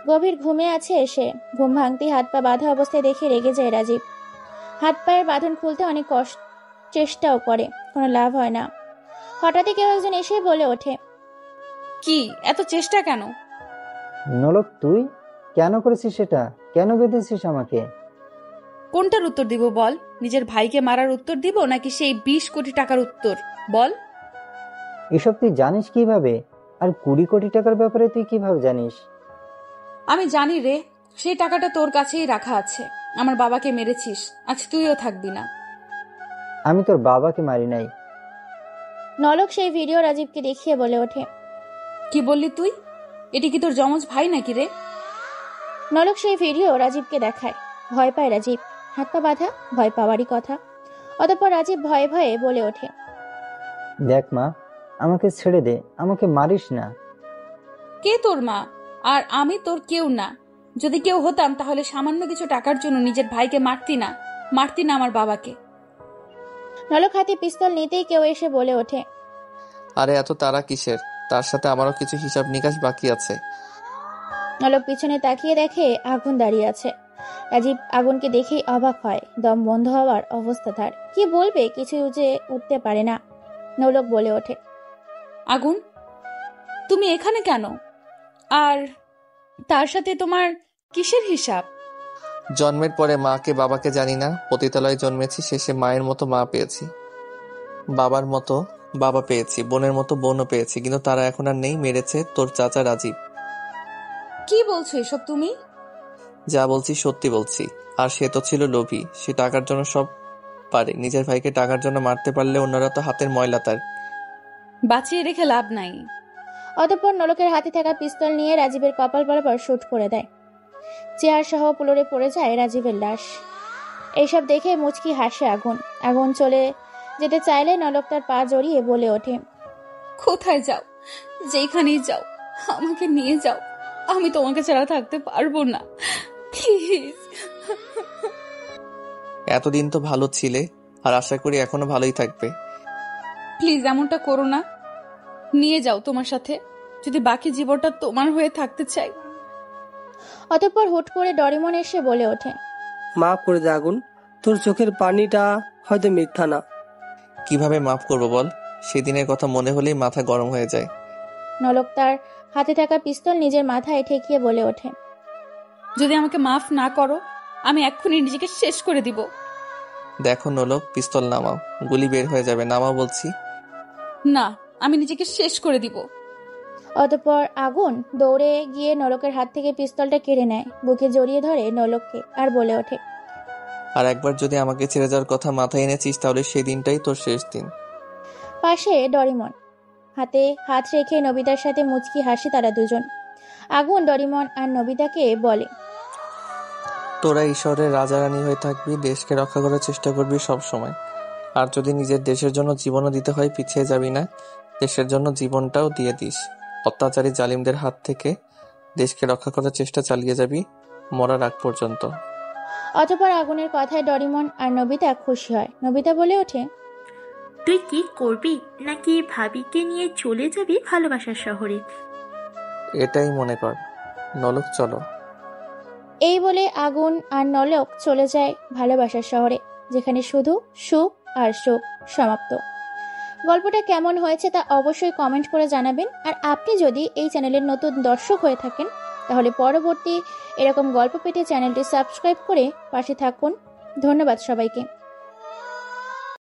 গভীর ঘুমে আছে এসে। ঘুম ভাঙতেই হাত পা বাঁধা অবস্থায় দেখে রেগে যায় রাজীব। হাত পায়ের বাঁধন খুলতে অনেক চেষ্টাও করে, কোনো লাভ হয় না। হঠাৎই কেউ একজন এসে বলে ওঠে, কি এত চেষ্টা কেন? নলক, তুই কেন করেছিস সেটা? কেন বেঁধেছিস আমাকে? কোনটার উত্তর দিব বল? নিজের ভাইকে মারার উত্তর দিব নাকি সেই 20 কোটি টাকার উত্তর? বল। এসব তুই জানিস কিভাবে? আর 20 কোটি টাকার ব্যাপারে তুই কিভাবে জানিস? আমি জানি রে, সেই টাকাটা তোর কাছেই রাখা আছে। আমার বাবাকে মেরেছিস, আজ তুইও থাকবি না। আমি তোর বাবাকে মারি নাই। নলক সেই ভিডিও রাজীবকে দেখিয়ে বলে ওঠে, কি বললি তুই? এটি কি তোর যমজ ভাই নাকি রে? নলক সেই ভিডিও রাজীবকে দেখায়। ভয় পায় রাজীব। হাত পা বাঁধা, ভয় পাওয়ারই কথা। অতঃপর রাজীব ভয়ে ভয়ে বলে ওঠে, দেখ মা, আমাকে ছেড়ে দে, আমাকে মারিস না। কে তোর মা? আর আমি তোর কেউ না। যদি কেউ হতাম তাহলে সামান্য কিছু টাকার জন্য নিজের ভাইকে মারতি না আমার বাবাকে। নলক হাতে পিস্তল নিতেই কেউ এসে বলে ওঠে, আরে এত তারা কিসের? তার সাথে আমারও কিছু হিসাব নিকাশ বাকি আছে। নলক পিছনে তাকিয়ে দেখে আগুন দাঁড়িয়ে আছে। রাজীব আগুনকে দেখেই অবাক হয়। দম বন্ধ হওয়ার অবস্থা তার। কি বলবে কিছু যে উঠতে পারে না। নলক বলে ওঠে, আগুন, তুমি এখানে কেন? আর তার সাথে তোমার কিসের হিসাব? জন্মের পরে মাকে বাবাকে জানি না, পতিতালয়ে জন্মেছি, শেষে মায়ের মতো মা পেয়েছি, বাবার মতো বাবা পেয়েছি, বোনের মতো বোনও পেয়েছি, কিন্তু তারা এখন আর নেই। মেরেছে তোর চাচা রাজীব। কি বলছো এসব তুমি? যা বলছি সত্যি বলছি। আর সে তো ছিল লোভী, সে টাকার জন্য সব পারে। নিজের ভাইকে টাকার জন্য মারতে পারলে অন্যরা তো হাতের ময়লা তার। বাঁচিয়ে রেখে লাভ নাই। অতঃপর নলকের হাতে থাকা পিস্তল নিয়ে রাজীবের কপাল বরাবর শুট করে দেয়। চেয়ার সহ পুলরে পড়ে যায় রাজীবের লাশ। এইসব দেখে মুচকি হাসে আগুন। আগুন চলে যেতে চাইলে নলক তার পা জড়িয়ে বলে ওঠে, কোথায় যাও? যেখানেই যাও আমাকে নিয়ে যাও, আমি তোমাকে ছাড়া থাকতে পারবো না, প্লিজ। এতদিন তো ভালো ছিলে, আর আশা করি এখনো ভালোই থাকবে। প্লিজ এমনটা করো না, নিয়ে যাও তোমার সাথে, যদি বাকি জীবনটা তোমার হয়ে থাকতে চাই। অতঃপর হুট করে ডরিমন এসে বলে ওঠে, মাফ করে দে আগুন, তোর চোখের পানিটা হয়তো মিথ্যা না। কিভাবে মাফ করব বল? সেদিনের কথা মনে হলেই মাথা গরম হয়ে যায়। নলক তার হাতে থাকা পিস্তল নিজের মাথায় ঠেকিয়ে বলে ওঠে, যদি আমাকে মাফ না করো আমি এক্ষুনি নিজেকে শেষ করে দিব। দেখো নলক, পিস্তল নামাও, গুলি বের হয়ে যাবে, নামাও বলছি। না, আমি নিজেকে শেষ করে দিব। অতঃপর আগুন দৌড়ে গিয়ে নলকের হাত থেকে পিস্তলটা কেড়ে নেয়, বুকে জড়িয়ে ধরে নলককে আর বলে ওঠে, আর একবার যদি আমাকে ছেড়ে যাওয়ার কথা মাথায় এনেছিস তাহলে সেই দিনটাই তোর শেষ দিন। পাশে ডরিমন হাতে হাত রেখে নবিতার সাথে মুচকি হাসি তারা দুজন। আগুন ডরিমন আর নবিতাকে বলে, তোরা ঈশ্বরের রাজা রানী হয়ে থাকবি, দেশকে রক্ষা করার চেষ্টা করবি সব সময়। আর যদি নিজের দেশের জন্য জীবনও দিতে হয় পিছিয়ে যাবি না, দেশের জন্য জীবনটাও দিয়ে দিস। অত্যাচারী জালিমদের হাত থেকে দেশকে রক্ষা করার চেষ্টা চালিয়ে যাবি মরার আগ পর্যন্ত। অতঃপর আগুনের কথায় ডরিমন আর নবিতা খুশি হয়। নবিতা বলে ওঠে, তুই কি করবি? নাকি ভাবিকে নিয়ে চলে যাবি ভালোবাসার শহরে? এটাই মনে কর। নলক চলো। এই বলে আগুন আর নলক চলে যায় ভালোবাসার শহরে, যেখানে শুধু সুখ আর সুখ। সমাপ্ত। গল্পটা কেমন হয়েছে তা অবশ্যই কমেন্ট করে জানাবেন। আর আপনি যদি এই চ্যানেলের নতুন দর্শক হয়ে থাকেন তাহলে পরবর্তী এরকম গল্প পেতে চ্যানেলটি সাবস্ক্রাইব করে পাশে থাকুন। ধন্যবাদ সবাইকে।